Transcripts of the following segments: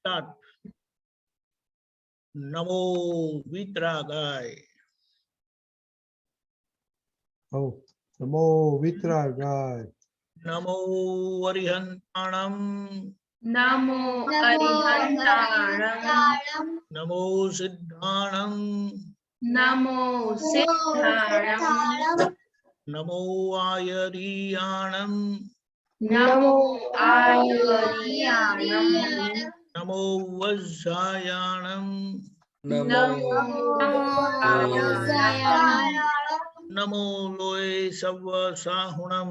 Start. नमो वितरागाय। नमो वितरागाय। नमो अरिहंताणं। नमो अरिहंताणं। नमो सिद्धाणं। नमो सिद्धाणं। नमो आयरीयाणं। नमो आयरीयाणं। नमो वज्रायाणं। नमो आयरीयाणं। नमो लोये सव्वसाहुणं।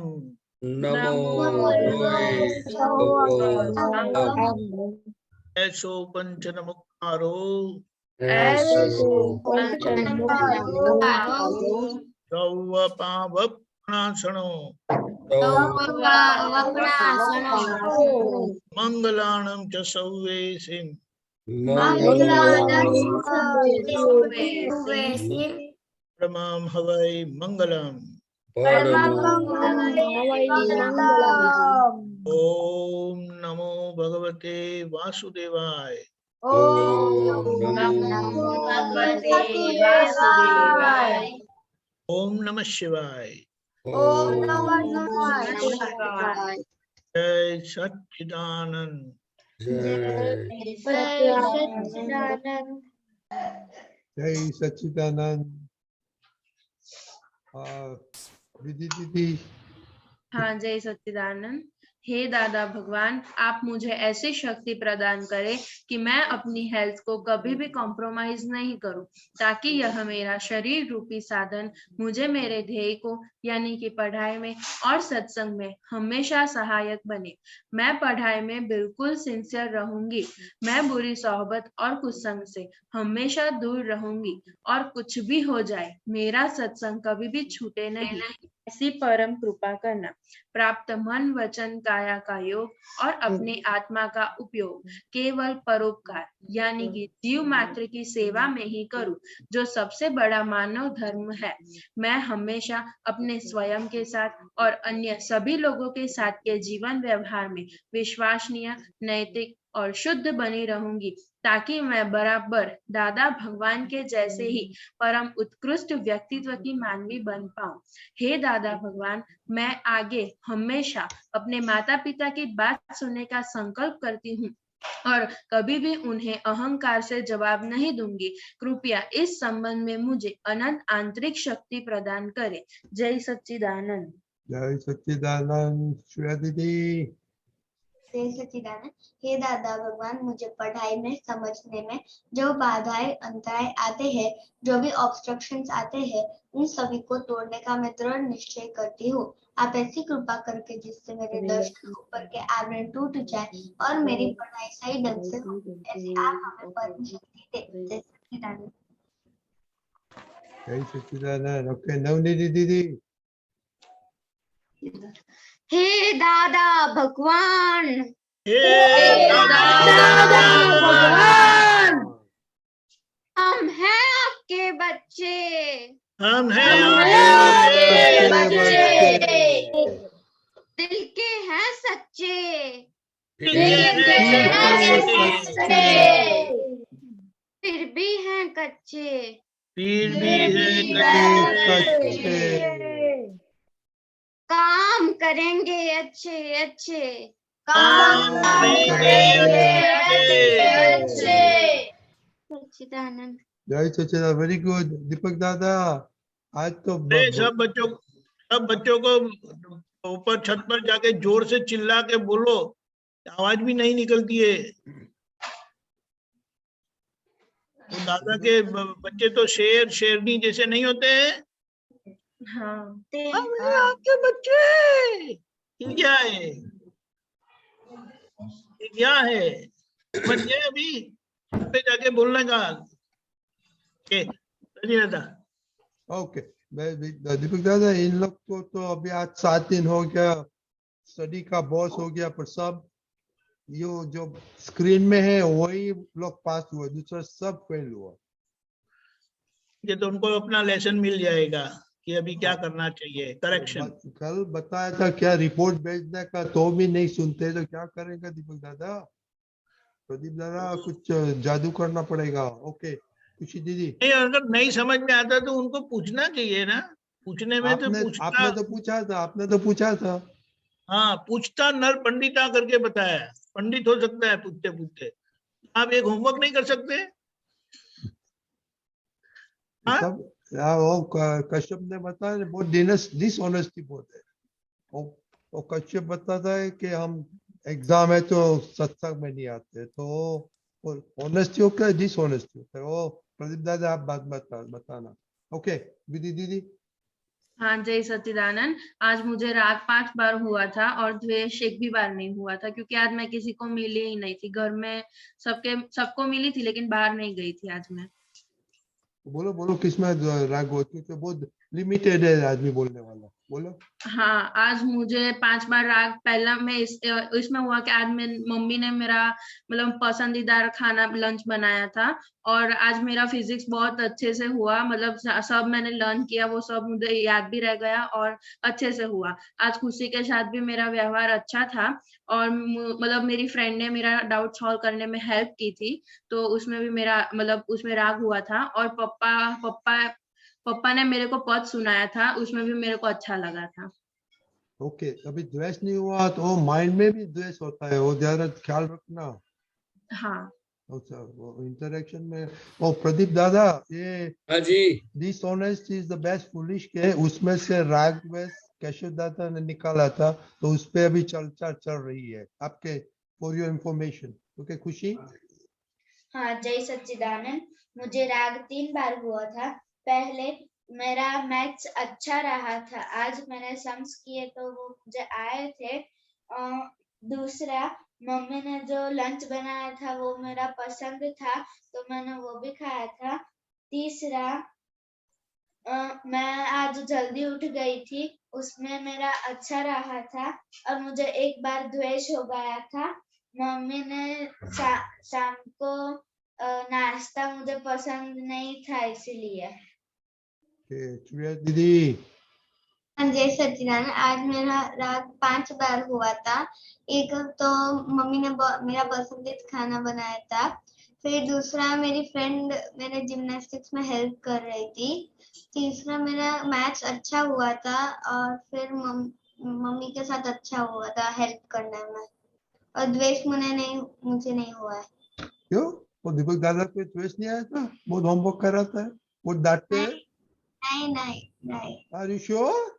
नमो ऐसो पंचन मुखारो। सौव पावनाशनो। मंगलाणं च सौवेसिं। परमं हवै मंगलम्। ओम नमो भगवते वासुदेवाय। ओम नमः शिवाय। जय सच्चिदानंद। जय सच्चिदानंद। विधि दीदी। हाँ, जय सच्चिदानंद। हे दादा भगवान, आप मुझे ऐसी शक्ति प्रदान करें कि मैं अपनी हेल्थ को कभी भी कॉम्प्रोमाइज नहीं करूं, ताकि यह मेरा शरीर रूपी साधन मुझे मेरे ध्येय को यानी कि पढ़ाई में और सत्संग में हमेशा सहायक बने। मैं पढ़ाई में बिल्कुल सिंसियर रहूंगी। मैं बुरी सोहबत और कुसंग से हमेशा दूर रहूंगी और कुछ भी हो जाए मेरा सत्संग कभी भी छूटे नहीं, ऐसी परम कृपा करना। प्राप्त मन वचन काया का योग और अपने आत्मा का उपयोग केवल परोपकार यानी कि जीव मात्र की सेवा में ही करूं, जो सबसे बड़ा मानव धर्म है। मैं हमेशा अपने स्वयं के साथ और अन्य सभी लोगों के साथ के जीवन व्यवहार में विश्वसनीय, नैतिक और शुद्ध बनी रहूंगी, ताकि मैं बराबर दादा भगवान के जैसे ही परम उत्कृष्ट व्यक्तित्व की मानवी बन पाऊं। हे दादा भगवान, मैं आगे हमेशा अपने माता पिता की बात सुनने का संकल्प करती हूँ और कभी भी उन्हें अहंकार से जवाब नहीं दूंगी। कृपया इस संबंध में मुझे अनंत आंतरिक शक्ति प्रदान करें। जय सच्चिदानंद। जय सच्चिदानंद। श्वेता दीदी। जय सच्चिदानंद। हे दादा भगवान, मुझे पढ़ाई में समझने में जो बाधाएं अंतराय आते हैं, जो भी ऑब्स्ट्रक्शंस आते हैं, उन सभी को तोड़ने का मैं दृढ़ निश्चय करती हूँ। आप ऐसी कृपा करके जिससे मेरे दर्शन ऊपर के आवरण टूट जाए और मेरी पढ़ाई सही ढंग से हो, ऐसी आप हमें परम शक्ति दे। जय सच्चिदानंद। जय सच्चिदानंद। ओके, नवनीति दीदी। हे दादा भगवान, हम हैं आपके बच्चे। हम हैं आपके बच्चे। दिल के हैं सच्चे। फिर भी हैं कच्चे। काम करेंगे अच्छे अच्छे। सच्चिदानंद। जय सच्चिदानंद। Very good. दीपक दादा, आज तो सब बच्चों को ऊपर छत पर जाके जोर से चिल्ला के बोलो, आवाज भी नहीं निकलती है। तो दादा के बच्चे तो शेर शेरनी जैसे नहीं होते हैं। हाँ, आपके बच्चे ये क्या है, ये क्या है? बच्चे अभी पे जाके बोलने का। ओके, दीपक दादा, इन लोग को तो अभी आज 7 दिन हो गया, स्टडी का बॉस हो गया, पर सब यो जो स्क्रीन में है वही लोग पास हुआ, दूसरा सब फेल हुआ। ये तो उनको अपना लेसन मिल जाएगा कि अभी क्या करना चाहिए, करेक्शन। कल बताया था क्या रिपोर्ट भेजने का, तो भी नहीं सुनते, तो क्या करेगा दीपक दादा? प्रदीप दादा कुछ जादू करना पड़ेगा। ओके खुशी दीदी, नहीं, अगर नहीं समझ में आता तो उनको पूछना चाहिए ना, पूछने में तो आपने पूछता। आपने तो पूछा था, आपने तो पूछा था। हाँ, पूछता नर पंडिता करके बताया, पंडित हो सकता है पूछते पूछते। आप एक होमवर्क नहीं कर सकते? हाँ, सब वो कश्यप ने बताया बहुत डिसऑनेस्टी बहुत है। वो कश्यप बताता है कि हम एग्जाम है तो सत्संग में नहीं आते, तो ऑनेस्टी होता है डिसऑनेस्टी होता है वो। प्रदीप दादा आप बात बताना। ओके विधि दीदी। हाँ, जय सच्चिदानंद। आज मुझे राग 5 बार हुआ था और द्वेष एक भी बार नहीं हुआ था, क्योंकि आज मैं किसी को मिली ही नहीं थी। घर में सबको मिली थी, लेकिन बाहर नहीं गई थी आज मैं। बोलो बोलो किसमें राग हो, क्योंकि बहुत लिमिटेड है आदमी बोलने वाला। बोलो। हाँ, आज मुझे 5 बार राग, पहला में इसमें हुआ कि आज मम्मी ने मेरा मतलब पसंदीदा खाना लंच बनाया था। और आज मेरा फिजिक्स बहुत अच्छे से हुआ, मतलब सब मैंने लर्न किया, वो सब मुझे याद भी रह गया और अच्छे से हुआ। आज खुशी के साथ भी मेरा व्यवहार अच्छा था, और मतलब मेरी फ्रेंड ने मेरा डाउट सॉल्व करने में हेल्प की थी, तो उसमें भी मेरा मतलब उसमें राग हुआ था। और पप्पा ने मेरे को पद सुनाया था, उसमें भी मेरे को अच्छा लगा था। ओके अभी द्वेष नहीं हुआ तो माइंड में भी द्वेष होता है, वो ज्यादा ख्याल रखना। हाँ। अच्छा वो इंटरेक्शन में। ओ प्रदीप दादा, ये हाँ जी। Dishonest is the best foolish के उसमें से राग द्वेष केशव दादा ने निकाला था, तो उस पे अभी चर्चा चल रही है आपके, फॉर योर इंफॉर्मेशन। ओके खुशी। हाँ, जय सच्चिदानंद। मुझे राग 3 बार हुआ था। पहले मेरा मैथ्स अच्छा रहा था, आज मैंने सम्स किए तो वो मुझे आए थे। दूसरा, मम्मी ने जो लंच बनाया था वो मेरा पसंद था, तो मैंने वो भी खाया था। तीसरा, मैं आज जल्दी उठ गई थी, उसमें मेरा अच्छा रहा था। और मुझे एक बार द्वेष हो गया था, मम्मी ने शाम को नाश्ता मुझे पसंद नहीं था इसलिए। श्रेया दीदी। जय सच्चिदानंद। आज मेरा राग 5 बार हुआ था। एक तो मम्मी ने मेरा पसंदीदा खाना बनाया था, फिर दूसरा मेरी फ्रेंड मेरे जिम्नास्टिक्स में हेल्प कर रही थी, तीसरा मेरा मैथ्स अच्छा हुआ था, और फिर मम्मी के साथ अच्छा हुआ था हेल्प करने में। और द्वेष मुझे नहीं हुआ है। क्यों? वो दीपक दादा पे द्वेष नहीं आया था? बहुत होमवर्क कर रहा था, वो डांटते हैं। नहीं नहीं नहीं। Are you sure?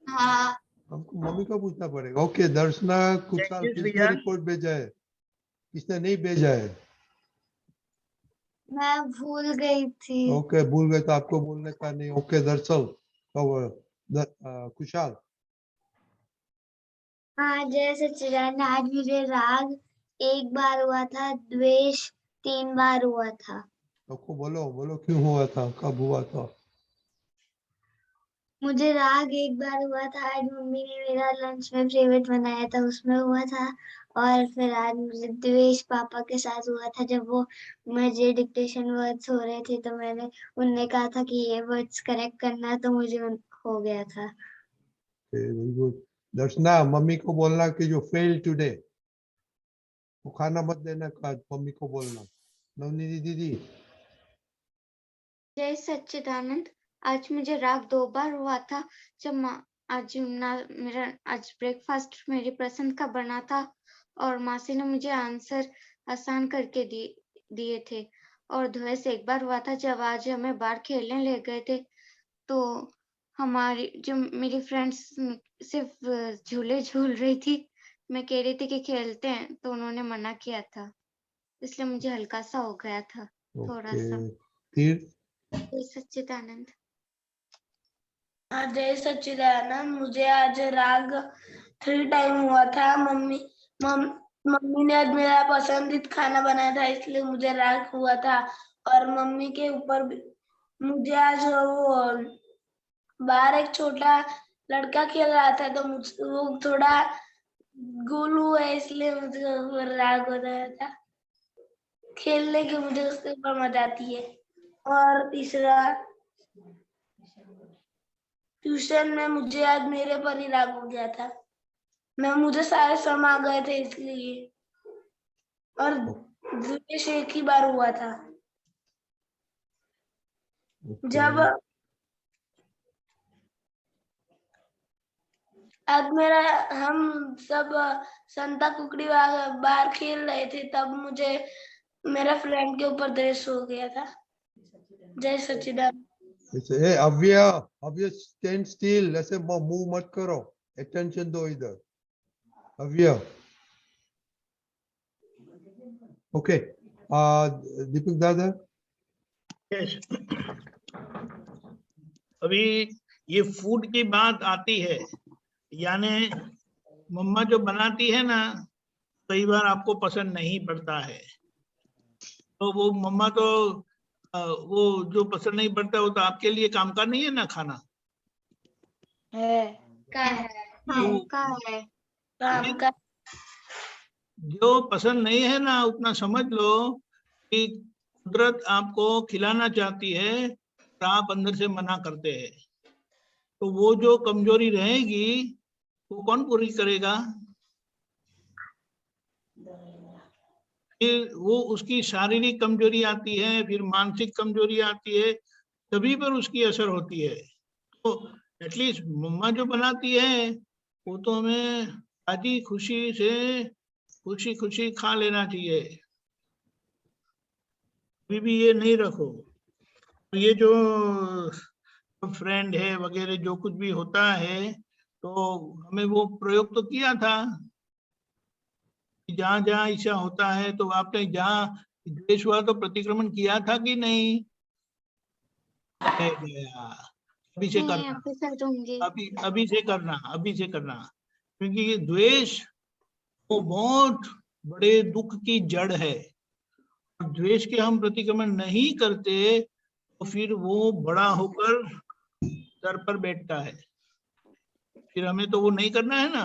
हाँ। हमको मम्मी को पूछना पड़ेगा। Okay Darshana Kushal, Thank you, किसने श्रेया। रिपोर्ट भेजा है, किसने नहीं भेजा है? मैं भूल गई थी। ओके भूल गए तो आपको बोलने का नहीं। ओके दर्शन कुशाल। हाँ, जय सच्चिदानंद। आज मुझे राग 1 बार हुआ था, द्वेष 3 बार हुआ था। आपको बोलो बोलो क्यों हुआ था, कब हुआ था? मुझे राग 1 बार हुआ था, आज मम्मी ने मेरा लंच में फेवरेट बनाया था, उसमें हुआ था। और फिर आज मुझे द्वेष पापा के साथ हुआ था, जब वो मुझे डिक्टेशन वर्ड्स हो रहे थे, तो उनने कहा था कि ये वर्ड्स करेक्ट करना, तो मुझे हो गया था। Very good. दर्शना मम्मी को बोलना कि जो फेल टुडे वो खाना मत देना, का मम्मी को बोलना। नवनीति दीदी। जय सच्चिदानंद। आज मुझे राग 2 बार हुआ था, जब मेरा आज ब्रेकफास्ट मेरी पसंद का बना था, और मासी ने मुझे आंसर आसान करके दिए थे। और द्वेष 1 बार हुआ था, जब आज हमें बाहर खेलने ले गए थे, तो मेरी फ्रेंड्स सिर्फ झूले झूल रही थी, मैं कह रही थी कि खेलते हैं, तो उन्होंने मना किया था, इसलिए मुझे हल्का सा हो गया था, थोड़ा सा। फिर जय सच्चिदानंद। जय सच्चिदानंद। मुझे आज राग 3 टाइम हुआ था। मम्मी ने आज मेरा पसंदीदा खाना बनाया था, इसलिए मुझे राग हुआ था। और मम्मी के ऊपर मुझे आज वो बाहर एक छोटा लड़का खेल रहा था, तो वो थोड़ा गोलू है, इसलिए मुझे राग हो रहा था। खेलने की मुझे उसके ऊपर मजा आती है। और तीसरा, ट्यूशन में मुझे आज मेरे पर ही राग हो गया था, मुझे सारे सम आ गए थे इसलिए। और द्वेष एक ही बार हुआ था, जब आज मेरा हम सब संता कुकड़ी बाहर खेल रहे थे, तब मुझे मेरा फ्रेंड के ऊपर द्वेष हो गया था। जय सच्चिदानंद। ए अव्य अव्य स्टैंड स्टिल, ऐसे मूव मत करो, अटेंशन दो इधर। अव्य ओके, दीपक दादा। Yes. अभी ये फूड की बात आती है, यानी मम्मा जो बनाती है ना, कई बार आपको पसंद नहीं पड़ता है, तो वो मम्मा तो वो जो पसंद नहीं पड़ता वो तो आपके लिए काम का नहीं है ना खाना है तो जो पसंद नहीं है ना, उतना समझ लो कि कुदरत आपको खिलाना चाहती है तो आप अंदर से मना करते हैं, तो वो जो कमजोरी रहेगी वो कौन पूरी करेगा? फिर वो उसकी शारीरिक कमजोरी आती है, फिर मानसिक कमजोरी आती है, सभी पर उसकी असर होती है। तो एटलीस्ट मम्मा जो बनाती है वो तो हमें ताजी खुशी से खुशी खुशी खा लेना चाहिए, अभी भी ये नहीं रखो। ये जो फ्रेंड है वगैरह जो कुछ भी होता है, तो हमें वो प्रयोग तो किया था, जहां जहां ऐसा होता है तो आपने जहां द्वेष हुआ तो प्रतिक्रमण किया था कि नहीं? अभी से करना, अभी से करना, अभी से करना, क्योंकि ये द्वेष वो बहुत बड़े दुख की जड़ है। द्वेष के हम प्रतिक्रमण नहीं करते तो फिर वो बड़ा होकर सर पर बैठता है, फिर हमें तो वो नहीं करना है ना,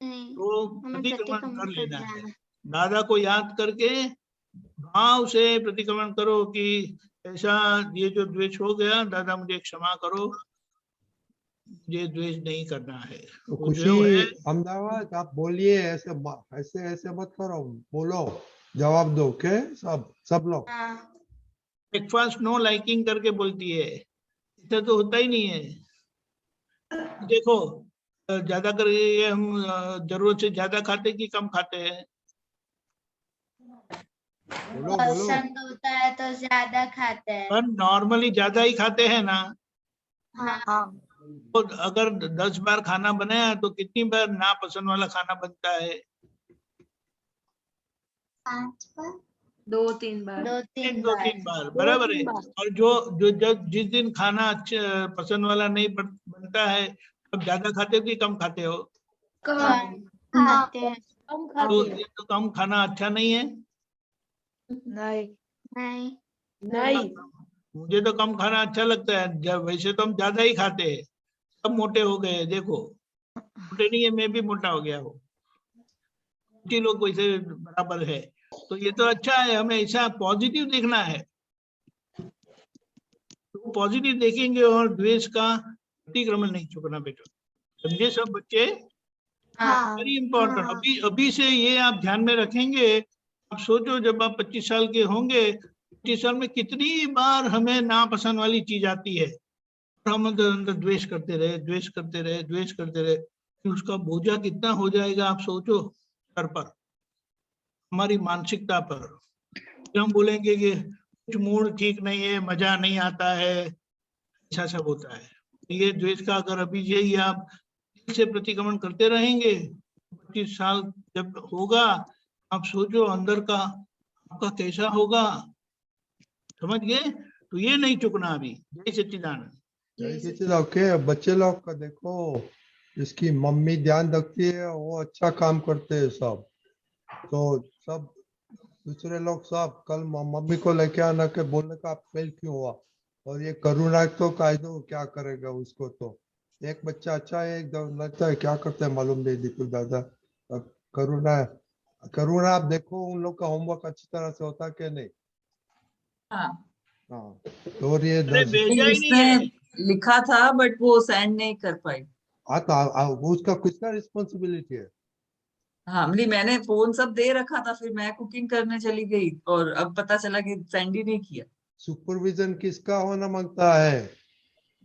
तो प्रतिक्रमण कर लेना है। दादा को याद करके भाव से प्रतिक्रमण करो कि ऐसा ये जो द्वेष हो गया, दादा मुझे क्षमा करो, मुझे द्वेष नहीं करना है। तो खुशी अहमदाबाद आप बोलिए, ऐसे ऐसे ऐसे मत करो, बोलो, जवाब दो। ओके सब लोग ब्रेकफास्ट नो लाइकिंग करके बोलती है, ऐसा तो होता ही नहीं है। देखो ज्यादा करके हम जरूरत से ज्यादा खाते कि कम खाते हैं? बोलो पसंद होता है तो ज्यादा खाते हैं। पर नॉर्मली ज्यादा ही खाते हैं ना। हाँ। तो अगर 10 बार खाना बनाया तो कितनी बार ना पसंद वाला खाना बनता है? 5 बार, 2-3 बार। 2-3 बार, बराबर है। और जो जब जिस दिन खाना अच्छा पसंद वाला नहीं बनता है, तब ज्यादा खाते हो कि कम खाते हो? खाते हैं। तो ये तो कम खाना अच्छा नहीं है। नहीं। मुझे तो कम खाना अच्छा लगता है, जब वैसे तो हम ज्यादा ही खाते हैं, सब मोटे हो गए। देखो मोटे नहीं है, मैं भी मोटा हो गया हूँ, लोग वैसे बराबर है, तो ये तो अच्छा है। हमें ऐसा पॉजिटिव देखना है, तो पॉजिटिव देखेंगे और द्वेष का अतिक्रमण नहीं चुकना बेटा, समझे सब बच्चे? Very important. अभी से ये आप ध्यान में रखेंगे। आप सोचो जब आप 25 साल के होंगे, 25 साल में कितनी बार हमें नापसंद वाली चीज आती है, हम अंदर द्वेष करते रहे, द्वेष करते रहे, द्वेष करते रहे, फिर उसका बोझा कितना हो जाएगा आप सोचो सर पर, हमारी मानसिकता पर। फिर हम बोलेंगे कि कुछ मूड ठीक नहीं है, मजा नहीं आता है, ऐसा सब होता है। ये द्वेष का अगर अभी यही आप दिल से प्रतिक्रमण करते रहेंगे, 25 साल जब होगा, आप सोचो अंदर का आपका कैसा होगा, समझ गए? तो ये नहीं चुकना अभी। जय सच्चिदानंद। ओके, बच्चे लोग का देखो, इसकी मम्मी ध्यान रखती है, वो अच्छा काम करते हैं सब, तो सब दूसरे लोग सब कल मम्मी को लेके आना के बोलने का आप फेल क्यों हुआ। और ये करुणा तो कायदो क्या करेगा उसको, तो एक बच्चा अच्छा है, एक लगता है क्या करता है मालूम नहीं दीपक दादा। करुणा आप देखो उन लोग का होमवर्क अच्छी तरह से होता कि नहीं? हाँ, तो ये भेजा ही नहीं है, लिखा था बट वो सेंड नहीं कर पाई। हाँ, तो उसका किसका रिस्पॉन्सिबिलिटी है? हाँ नहीं, मैंने फोन सब दे रखा था, फिर मैं कुकिंग करने चली गई और अब पता चला कि सेंड ही नहीं किया। सुपरविजन किसका होना मांगता है?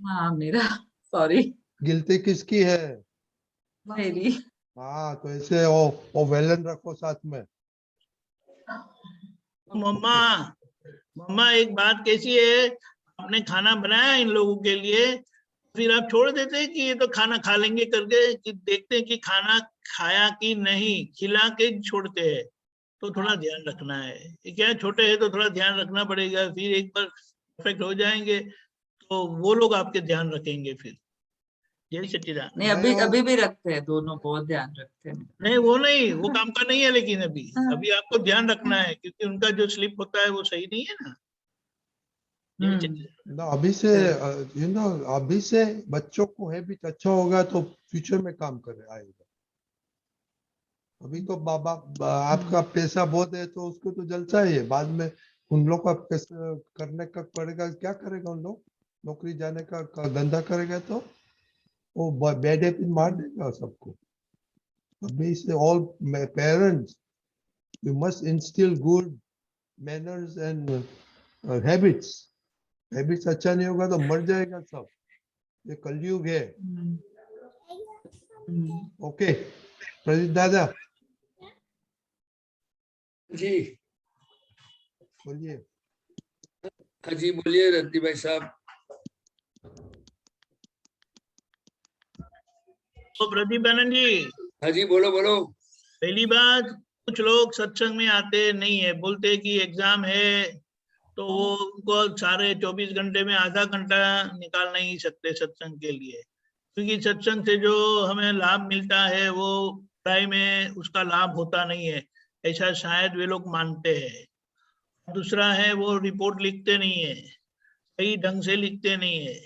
हाँ मेरा, सॉरी। गिल्टी किसकी है? मेरी। हाँ, तो ऐसे वो वेलन रखो साथ में। मम्मा, मम्मा एक बात कैसी है, आपने खाना बनाया इन लोगों के लिए, फिर आप छोड़ देते हैं कि ये तो खाना खा लेंगे करके, कि देखते हैं कि खाना खाया कि नहीं, खिला के छोड़ते हैं। तो थोड़ा ध्यान रखना है, ये क्या है, छोटे हैं तो थोड़ा ध्यान रखना पड़ेगा। फिर एक बार परफेक्ट हो जाएंगे तो वो लोग आपके ध्यान रखेंगे फिर। जय सच्चिदानंद। नहीं, अभी भी रखते हैं, दोनों बहुत ध्यान रखते हैं। नहीं, वो काम का नहीं है, लेकिन अभी आपको ध्यान रखना है, क्योंकि उनका जो स्लिप होता है वो सही नहीं है ना। जय सच्चिदानंद। अभी से अभी से बच्चों को हैबिट अच्छा होगा तो फ्यूचर में काम कर आएगा। अभी तो आपका पैसा बहुत है तो उसको तो जलसा ही है, बाद में उन लोग का पैसा करने का पड़ेगा, क्या करेगा उन लोग? नौकरी जाने का धंधा करेगा तो वो बैड हैबिट मार देगा सबको। अभी से all parents you must instil good manners and habits. Habits अच्छा नहीं होगा तो मर जाएगा सब, ये कलयुग है। ओके प्रदीप दादा जी बोलिए। हाँ जी बोलिए रद्दी भाई साहब। तो प्रदीप आनंद जी, हाँ जी बोलो बोलो। पहली बात, कुछ लोग सत्संग में आते नहीं है, बोलते कि एग्जाम है, तो वो उनको सारे 24 घंटे में आधा घंटा निकाल नहीं सकते सत्संग के लिए, क्योंकि सत्संग से जो हमें लाभ मिलता है वो पढ़ाई में उसका लाभ होता नहीं है, ऐसा शायद वे लोग मानते हैं। दूसरा है, वो रिपोर्ट लिखते नहीं है, सही ढंग से लिखते नहीं है।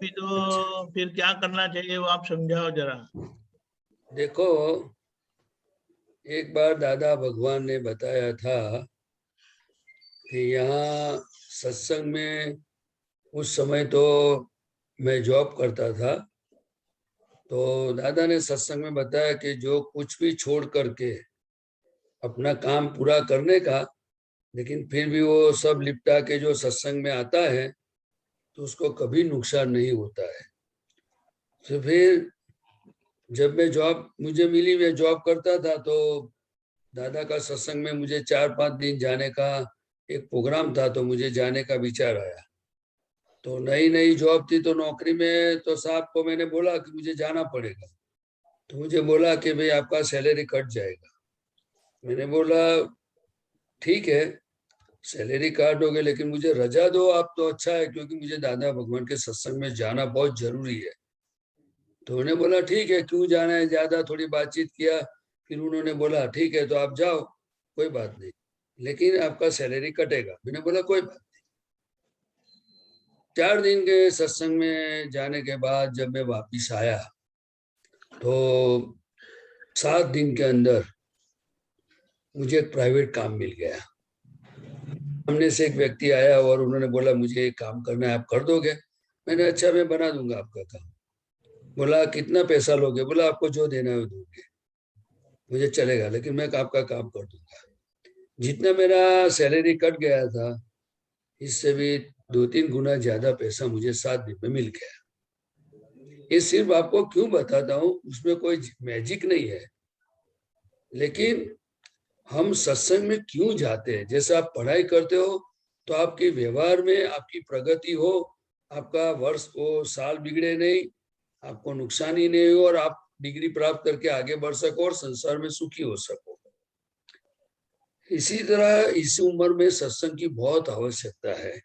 फिर क्या करना चाहिए वो आप समझाओ जरा। देखो, एक बार दादा भगवान ने बताया था कि यहाँ सत्संग में, उस समय तो मैं जॉब करता था, तो दादा ने सत्संग में बताया कि जो कुछ भी छोड़ करके अपना काम पूरा करने का, लेकिन फिर भी वो सब लिपटा के जो सत्संग में आता है तो उसको कभी नुकसान नहीं होता है। तो फिर जब मैं जॉब मुझे मिली, मैं जॉब करता था, तो दादा का सत्संग में मुझे 4-5 दिन जाने का एक प्रोग्राम था, तो मुझे जाने का विचार आया। तो नई नई जॉब थी, तो नौकरी में तो साहब को मैंने बोला कि मुझे जाना पड़ेगा, तो मुझे बोला कि भाई आपका सैलरी कट जाएगा। मैंने बोला ठीक है सैलरी काट दोगे, लेकिन मुझे रजा दो आप तो अच्छा है, क्योंकि मुझे दादा भगवान के सत्संग में जाना बहुत जरूरी है। तो उन्होंने बोला ठीक है, क्यों जाना है, ज्यादा थोड़ी बातचीत किया, फिर उन्होंने बोला ठीक है तो आप जाओ, कोई बात नहीं, लेकिन आपका सैलरी कटेगा। मैंने बोला कोई बात नहीं। 4 दिन के सत्संग में जाने के बाद जब मैं वापिस आया तो 7 दिन के अंदर मुझे एक प्राइवेट काम मिल गया। सामने से एक व्यक्ति आया और उन्होंने बोला मुझे एक काम करना है, आप कर दोगे? मैंने अच्छा मैं बना दूंगा आपका काम। बोला कितना पैसा लोगे? बोला आपको जो देना है वो दोगे, मुझे चलेगा, लेकिन मैं आपका काम कर दूंगा। जितना मेरा सैलरी कट गया था, इससे भी 2-3 गुना ज्यादा पैसा मुझे 7 दिन में मिल गया। ये सिर्फ आपको क्यों बताता हूँ, उसमें कोई मैजिक नहीं है, लेकिन हम सत्संग में क्यों जाते हैं? जैसे आप पढ़ाई करते हो तो आपके व्यवहार में आपकी प्रगति हो, आपका वर्ष वो साल बिगड़े नहीं, आपको नुकसान ही नहीं हो, और आप डिग्री प्राप्त करके आगे बढ़ सको और संसार में सुखी हो सको। इसी तरह इस उम्र में सत्संग की बहुत आवश्यकता है,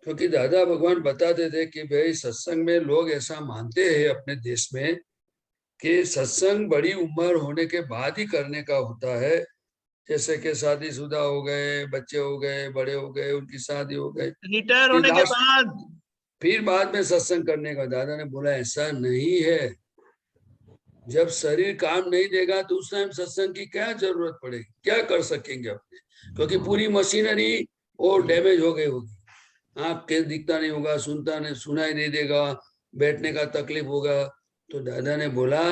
क्योंकि दादा भगवान बताते थे कि भाई सत्संग में लोग ऐसा मानते हैं अपने देश में कि सत्संग बड़ी उम्र होने के बाद ही करने का होता है। जैसे कि शादीशुदा हो गए, बच्चे हो गए, बड़े हो गए, उनकी शादी हो गई, रिटायर होने के बाद फिर बाद में सत्संग करने का। दादा ने बोला ऐसा नहीं है, जब शरीर काम नहीं देगा तो उस टाइम सत्संग की क्या जरूरत पड़ेगी, क्या कर सकेंगे अपने, क्योंकि पूरी मशीनरी वो डैमेज हो गई होगी, आँख के दिखता नहीं होगा, सुनता नहीं, सुनाई नहीं देगा, बैठने का तकलीफ होगा। तो दादा ने बोला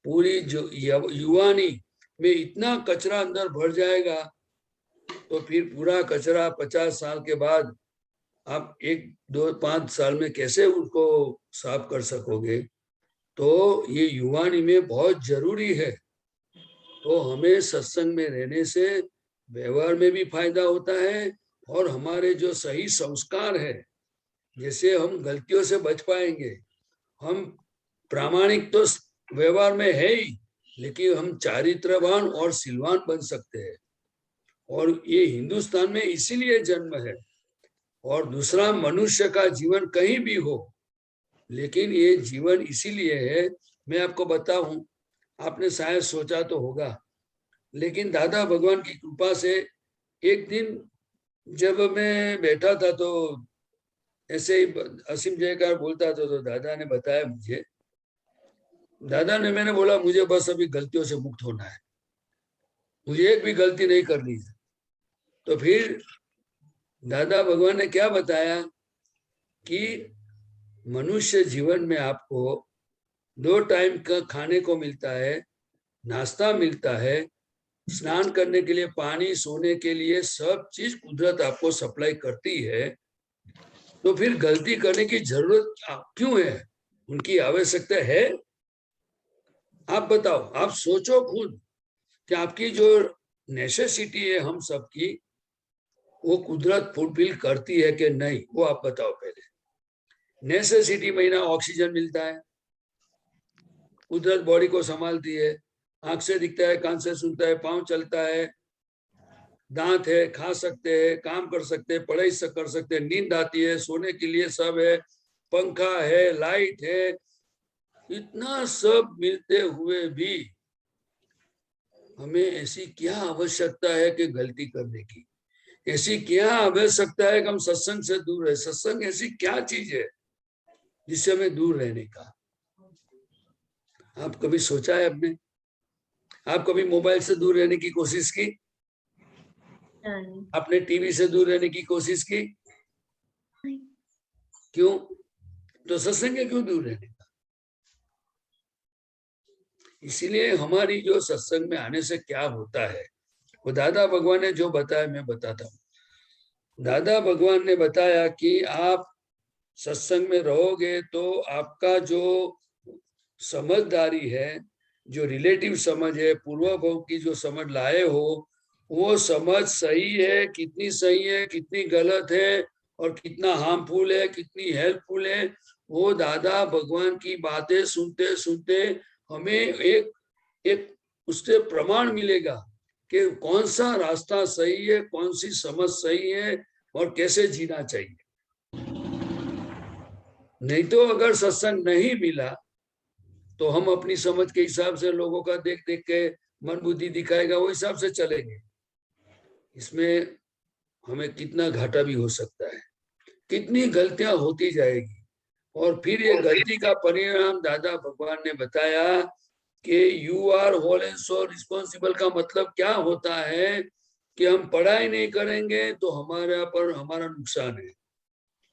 पूरी जो युवानी में इतना कचरा अंदर भर जाएगा तो फिर पूरा कचरा 50 साल के बाद आप 1, 2, 5 साल में कैसे उसको साफ कर सकोगे। तो ये युवानी में बहुत जरूरी है। तो हमें सत्संग में रहने से व्यवहार में भी फायदा होता है और हमारे जो सही संस्कार है, जैसे हम गलतियों से बच पाएंगे। हम प्रामाणिक तो व्यवहार में है ही, लेकिन हम चारित्रवान और सिलवान बन सकते हैं। और ये हिंदुस्तान में इसीलिए जन्म है। और दूसरा, मनुष्य का जीवन कहीं भी हो, लेकिन ये जीवन इसीलिए है। मैं आपको बताऊं, आपने शायद सोचा तो होगा, लेकिन दादा भगवान की कृपा से एक दिन जब मैं बैठा था तो ऐसे ही असीम जयकार बोलता था, तो दादा ने बताया मुझे, मैंने बोला मुझे बस अभी गलतियों से मुक्त होना है, मुझे एक भी गलती नहीं करनी है। तो फिर दादा भगवान ने क्या बताया कि मनुष्य जीवन में आपको 2 टाइम का खाने को मिलता है, नाश्ता मिलता है, स्नान करने के लिए पानी, सोने के लिए सब चीज कुदरत आपको सप्लाई करती है। तो फिर गलती करने की जरूरत क्यों है? उनकी आवश्यकता है? आप बताओ, आप सोचो खुद कि आपकी जो नेसेसिटी है हम सबकी, वो कुदरत फुलफिल करती है कि नहीं, वो आप बताओ पहले। नेसेसिटी महीना ऑक्सीजन मिलता है, कुदरत बॉडी को संभालती है, आंख से दिखता है, कान से सुनता है, पांव चलता है, दांत है, खा सकते हैं, काम कर सकते हैं, पढ़ाई कर सकते हैं, नींद आती है, सोने के लिए सब है, पंखा है, लाइट है। इतना सब मिलते हुए भी हमें ऐसी क्या आवश्यकता है कि गलती करने की? ऐसी क्या आवश्यकता है कि हम सत्संग से दूर रहे? सत्संग ऐसी क्या चीज है जिससे हमें दूर रहने का? आप कभी सोचा है आपने? आप कभी मोबाइल से दूर रहने की कोशिश की? आपने टीवी से दूर रहने की कोशिश की? क्यों? तो सत्संग है क्यों दूर रहने का? इसीलिए हमारी जो सत्संग में आने से क्या होता है, वो दादा भगवान ने जो बताया मैं बताता हूँ। दादा भगवान ने बताया कि आप सत्संग में रहोगे तो आपका जो समझदारी है, जो रिलेटिव समझ है, पूर्व भाव की जो समझ लाए हो, वो समझ सही है, कितनी सही है, कितनी गलत है, और कितना हार्मफुल है, कितनी हेल्पफुल है, वो दादा भगवान की बातें सुनते सुनते हमें एक उससे प्रमाण मिलेगा कि कौन सा रास्ता सही है, कौन सी समझ सही है और कैसे जीना चाहिए। नहीं तो अगर सत्संग नहीं मिला तो हम अपनी समझ के हिसाब से लोगों का देख देख के मन बुद्धि दिखाएगा, वो हिसाब से चलेंगे। इसमें हमें कितना घाटा भी हो सकता है, कितनी गलतियां होती जाएगी। और फिर ये गलती का परिणाम दादा भगवान ने बताया कि you are whole and sole responsible का मतलब क्या होता है कि हम पढ़ाई नहीं करेंगे तो हमारा नुकसान है,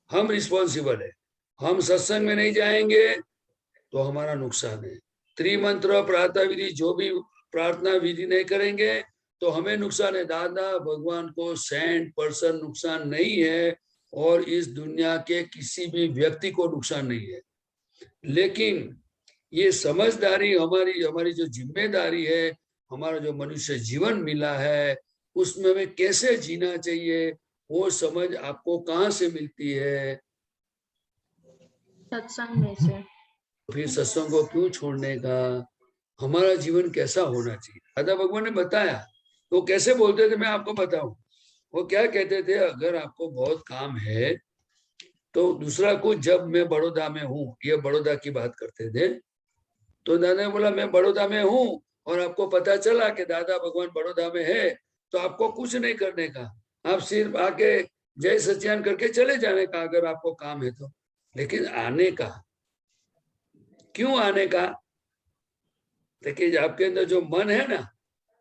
हम रिस्पॉन्सिबल है। हम सत्संग में नहीं जाएंगे तो हमारा नुकसान है। त्रिमंत्र प्रातः विधि जो भी प्रार्थना विधि नहीं करेंगे तो हमें नुकसान है। दादा भगवान को 100% नुकसान नहीं है और इस दुनिया के किसी भी व्यक्ति को नुकसान नहीं है। लेकिन ये समझदारी हमारी जो जिम्मेदारी है, हमारा जो मनुष्य जीवन मिला है, उसमें हमें कैसे जीना चाहिए, वो समझ आपको कहाँ से मिलती है? सत्संग में से। फिर सत्संग को क्यों छोड़ने का? हमारा जीवन कैसा होना चाहिए? दादा भगवान ने बताया। तो कैसे बोलते थे मैं आपको बताऊं। वो क्या कहते थे, अगर आपको बहुत काम है तो दूसरा कुछ, जब मैं बड़ौदा में हूँ, ये बड़ौदा की बात करते थे, तो दादा ने बोला मैं बड़ौदा में हूँ और आपको पता चला कि दादा भगवान बड़ौदा में है, तो आपको कुछ नहीं करने का, आप सिर्फ आके जय सचिदानंद करके चले जाने का अगर आपको काम है तो। लेकिन आने का, क्यों आने का? देखिए आपके अंदर जो मन है ना,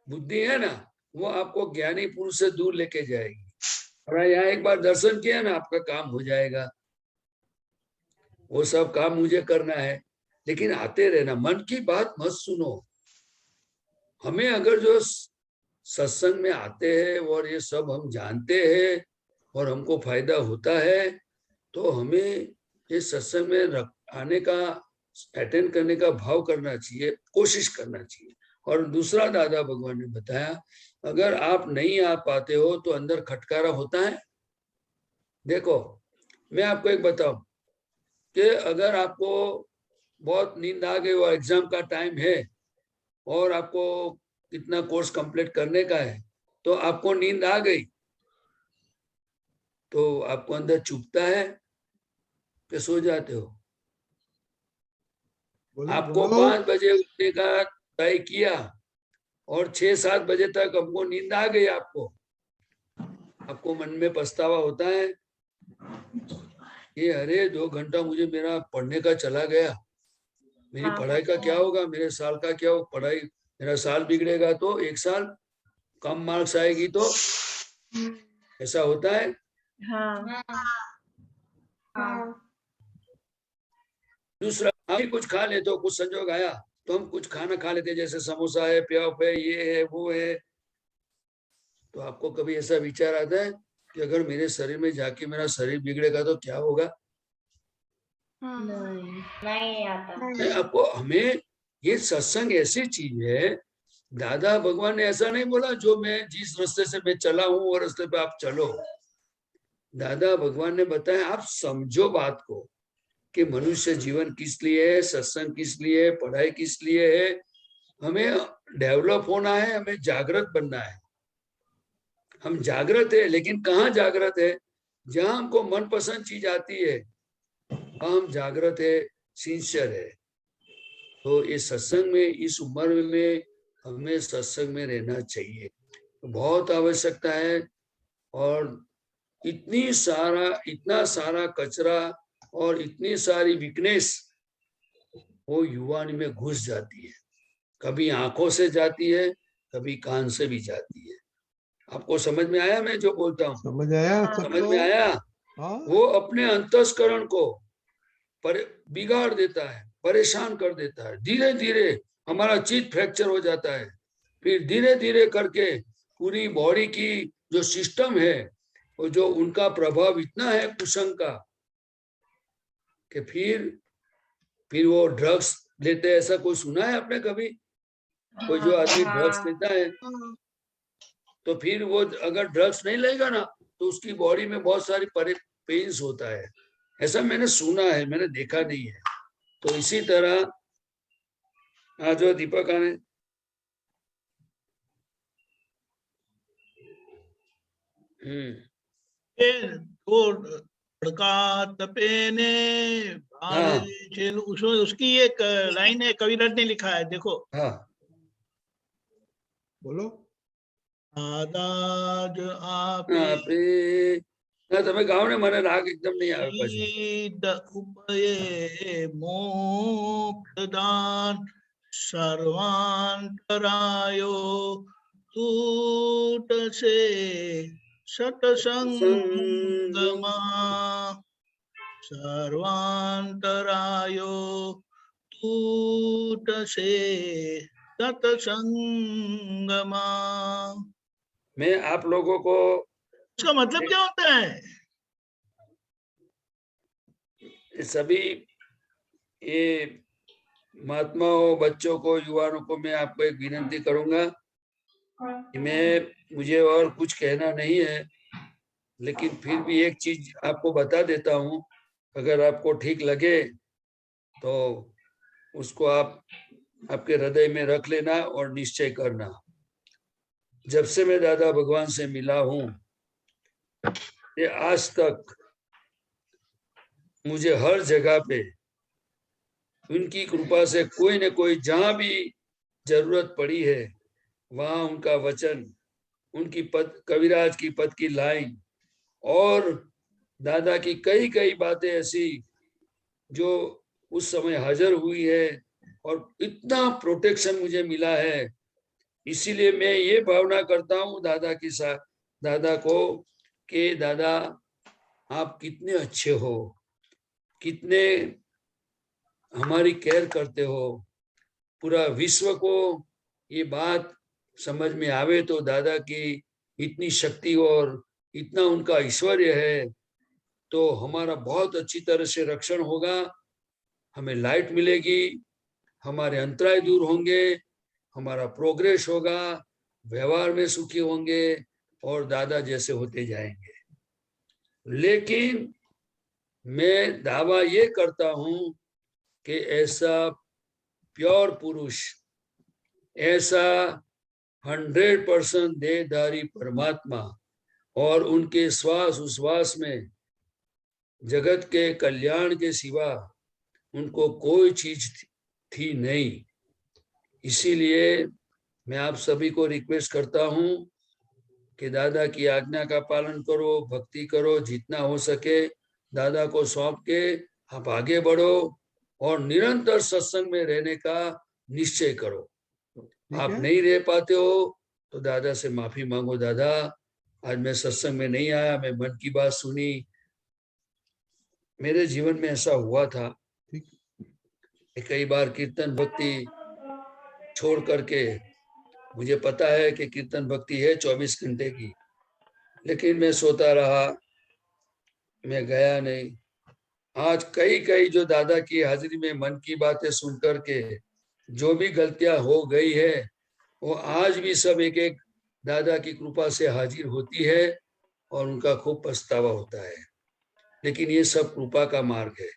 बुद्धि है ना, वो आपको ज्ञानी पुरुष से दूर लेके जाएगी। और यहाँ एक बार दर्शन किया ना, आपका काम हो जाएगा। वो सब काम मुझे करना है, लेकिन आते रहना, मन की बात मत सुनो। हमें अगर जो सत्संग में आते हैं और ये सब हम जानते हैं और हमको फायदा होता है, तो हमें ये सत्संग में आने का, अटेंड करने का भाव करना चाहिए, कोशिश करना चाहिए। और दूसरा दादा भगवान ने बताया, अगर आप नहीं आ पाते हो तो अंदर खटकारा होता है। देखो मैं आपको एक बताऊं कि अगर आपको बहुत नींद आ गई और एग्जाम का टाइम है और आपको कितना कोर्स कंप्लीट करने का है, तो आपको नींद आ गई तो आपको अंदर चुभता है कि सो जाते हो? आपको 5 बजे उठने का तय किया और 6-7 बजे तक हमको नींद आ गई, आपको मन में पछतावा होता है कि अरे 2 घंटा मुझे मेरा पढ़ने का चला गया, मेरी पढ़ाई का क्या होगा, मेरे साल का क्या होगा, पढ़ाई मेरा साल बिगड़ेगा तो 1 साल कम मार्क्स आएगी तो, ऐसा होता है। दूसरा, हम कुछ खा लेते हो, कुछ संजोग आया तो हम कुछ खाना खा लेते, जैसे समोसा है, प्याव है, ये है, वो है, तो आपको कभी ऐसा विचार आता है कि अगर मेरे शरीर में जाके मेरा शरीर बिगड़ेगा तो क्या होगा? नहीं आता। आपको, हमें ये सत्संग ऐसी चीज है, दादा भगवान ने ऐसा नहीं बोला जो मैं जिस रास्ते से मैं चला हूं वो रास्ते पे आप चलो। दादा भगवान ने बताया आप समझो बात को कि मनुष्य जीवन किस लिए है, सत्संग किस लिए है, पढ़ाई किस लिए है। हमें डेवलप होना है, हमें जागृत बनना है। हम जागृत है, लेकिन कहाँ जागृत है? जहां हमको मनपसंद चीज आती है हम जागृत है, सिंसियर है। तो इस सत्संग में, इस उम्र में हमें सत्संग में रहना चाहिए, बहुत आवश्यकता है। और इतना सारा कचरा और इतनी सारी वीकनेस वो युवानी में घुस जाती है, कभी आंखों से जाती है, कभी कान से भी जाती है। आपको समझ में आया मैं जो बोलता हूँ? समझ आया? समझ में आया? वो अपने अंतस्करण को बिगाड़ देता है, परेशान कर देता है। धीरे धीरे हमारा चित्त फ्रैक्चर हो जाता है, फिर धीरे धीरे करके पूरी बॉडी की जो सिस्टम है, वो जो उनका प्रभाव इतना है कुसंग का कि फिर वो ड्रग्स लेते हैं। ऐसा कोई सुना है आपने कभी? कोई जो आदमी ड्रग्स लेता है तो फिर वो अगर ड्रग्स नहीं लेगा ना तो उसकी बॉडी में बहुत सारी पेन्स होता है। ऐसा मैंने सुना है, मैंने देखा नहीं है। तो इसी तरह जो दीपक आने वो लड़का तपेने उसमें उसकी एक लाइन है, कविराज ने लिखा है, देखो। हाँ बोलो। आदाज आपे ना તમે ગાઓ ને, મને રાગ એકદમ નહીં આવે પછી। उपये मोक्षदान सर्वांतरायो तूट से सतसंगमा सर्वांतरायो तूट से सतसंगमा। मैं आप लोगों को, इसका मतलब क्या होता है? सभी ये महात्माओं, बच्चों को, युवाओं को मैं आपको एक विनती करूंगा कि मुझे और कुछ कहना नहीं है, लेकिन फिर भी एक चीज आपको बता देता हूँ, अगर आपको ठीक लगे तो उसको आप आपके हृदय में रख लेना और निश्चय करना। जब से मैं दादा भगवान से मिला हूँ, ये आज तक मुझे हर जगह पे उनकी कृपा से कोई न कोई, जहां भी जरूरत पड़ी है वहां उनका वचन, उनकी पद, कविराज की पद की लाइन और दादा की कई कई बातें ऐसी जो उस समय हाजिर हुई है, और इतना प्रोटेक्शन मुझे मिला है। इसीलिए मैं ये भावना करता हूँ दादा को कि दादा आप कितने अच्छे हो, कितने हमारी केयर करते हो, पूरा विश्व को ये बात समझ में आवे तो दादा की इतनी शक्ति और इतना उनका ऐश्वर्य है, तो हमारा बहुत अच्छी तरह से रक्षण होगा, हमें लाइट मिलेगी, हमारे अंतराय दूर होंगे, हमारा प्रोग्रेस होगा, व्यवहार में सुखी होंगे और दादा जैसे होते जाएंगे। लेकिन मैं दावा ये करता हूं कि ऐसा प्योर पुरुष, ऐसा 100% देहधारी परमात्मा और उनके श्वास उश्वास में जगत के कल्याण के सिवा उनको कोई चीज थी नहीं। इसीलिए मैं आप सभी को रिक्वेस्ट करता हूं कि दादा की आज्ञा का पालन करो, भक्ति करो, जितना हो सके दादा को सौंप के आप आगे बढ़ो और निरंतर सत्संग में रहने का निश्चय करो। आप नहीं रह पाते हो तो दादा से माफी मांगो, दादा आज मैं सत्संग में नहीं आया, मैं मन की बात सुनी। मेरे जीवन में ऐसा हुआ था, कई बार कीर्तन भक्ति छोड़ करके, मुझे पता है कि कीर्तन भक्ति है 24 घंटे की, लेकिन मैं सोता रहा, मैं गया नहीं। आज कई जो दादा की हाजिरी में मन की बातें सुन करके जो भी गलतियां हो गई है वो आज भी सब एक एक दादा की कृपा से हाजिर होती है और उनका खूब पछतावा होता है। लेकिन ये सब कृपा का मार्ग है,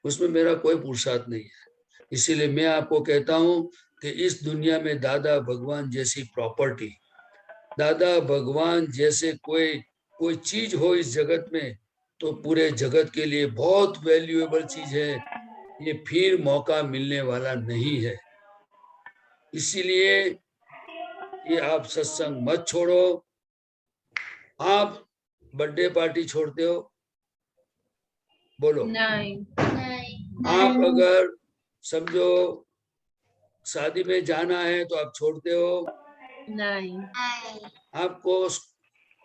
उसमें मेरा कोई पुरुषार्थ नहीं है। इसीलिए मैं आपको कहता हूं कि इस दुनिया में दादा भगवान जैसी प्रॉपर्टी, दादा भगवान जैसे कोई चीज हो इस जगत में तो पूरे जगत के लिए बहुत वैल्यूएबल चीज है, ये फिर मौका मिलने वाला नहीं है। इसीलिए ये आप सत्संग मत छोड़ो। आप बर्थडे पार्टी छोड़ते हो? बोलो नहीं। आप अगर समझो शादी में जाना है तो आप छोड़ते हो? नहीं। आपको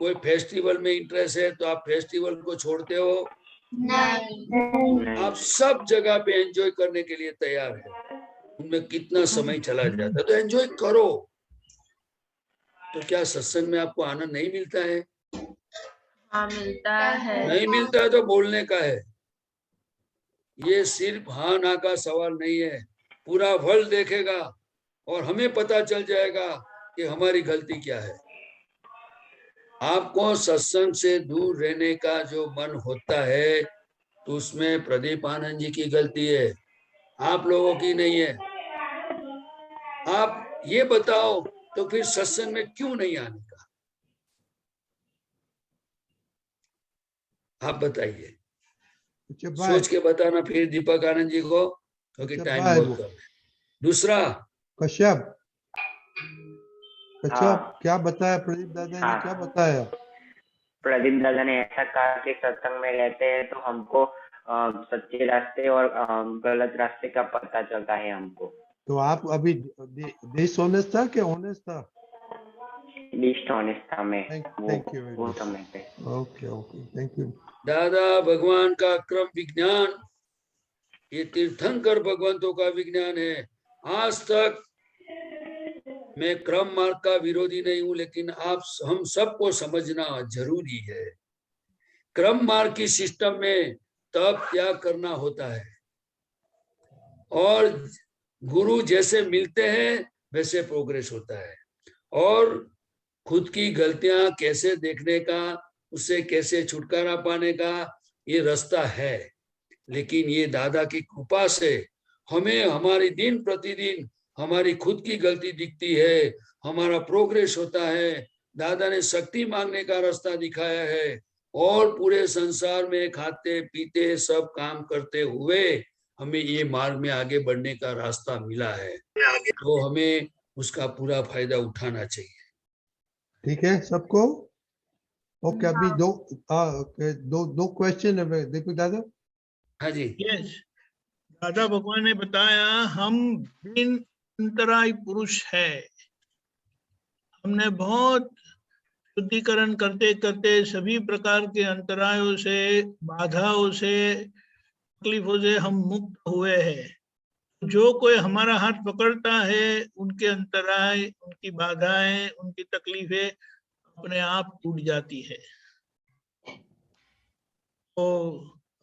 कोई फेस्टिवल में इंटरेस्ट है तो आप फेस्टिवल को छोड़ते हो? नहीं। आप सब जगह पे एंजॉय करने के लिए तैयार है, उनमें कितना समय चला जाता है, तो एंजॉय करो। तो क्या सत्संग में आपको आनंद नहीं मिलता है? हाँ मिलता है। नहीं मिलता है तो बोलने का है। ये सिर्फ हाँ ना का सवाल नहीं है, पूरा वर्ल्ड देखेगा और हमें पता चल जाएगा कि हमारी गलती क्या है। आपको सत्संग से दूर रहने का जो मन होता है तो उसमें प्रदीप आनंद जी की गलती है, आप लोगों की नहीं है। आप ये बताओ तो फिर सत्संग में क्यों नहीं आने का? आप बताइए, सोच के बताना फिर दीपक आनंद जी को, क्योंकि टाइम बहुत कम है। दूसरा कश्यप क्या बताया प्रदीप दादा ने? क्या बताया? प्रदीप दादा ने ऐसा कहा कि सत्संग में रहते हैं तो हमको सच्चे रास्ते और गलत रास्ते का पता चलता है हमको। तो आप अभी डिसऑनेस्ट था क्या ऑनेस्ट था? डिसऑनेस्ट था मैं थैंक यू वो समय पे। Okay thank you. दादा भगवान का क्रम विज्ञान ये तीर्थंकर भगवंतों का विज्ञान है। आज तक मैं क्रम मार्ग का विरोधी नहीं हूं, लेकिन हम सबको समझना जरूरी है। क्रम मार्ग की सिस्टम में तप त्याग करना होता है और गुरु जैसे मिलते हैं वैसे प्रोग्रेस होता है, और खुद की गलतियां कैसे देखने का, उससे कैसे छुटकारा पाने का ये रास्ता है। लेकिन ये दादा की कृपा से हमें हमारी दिन प्रतिदिन हमारी खुद की गलती दिखती है, हमारा प्रोग्रेस होता है। दादा ने शक्ति मांगने का रास्ता दिखाया है और पूरे संसार में खाते पीते सब काम करते हुए हमें ये मार्ग में आगे बढ़ने का रास्ता मिला है, तो हमें उसका पूरा फायदा उठाना चाहिए। ठीक है सबको? ओके अभी दो क्वेश्चन है देखो दादा। हाँ जी। यस, दादा भगवान ने बताया हम बिन अंतराय पुरुष है। हमने बहुत शुद्धिकरण करते करते सभी प्रकार के अंतरायों से, बाधाओं से, तकलीफों से हम मुक्त हुए हैं। जो कोई हमारा हाथ पकड़ता है उनके अंतराय, उनकी बाधाएं, उनकी तकलीफें अपने आप टूट जाती है। तो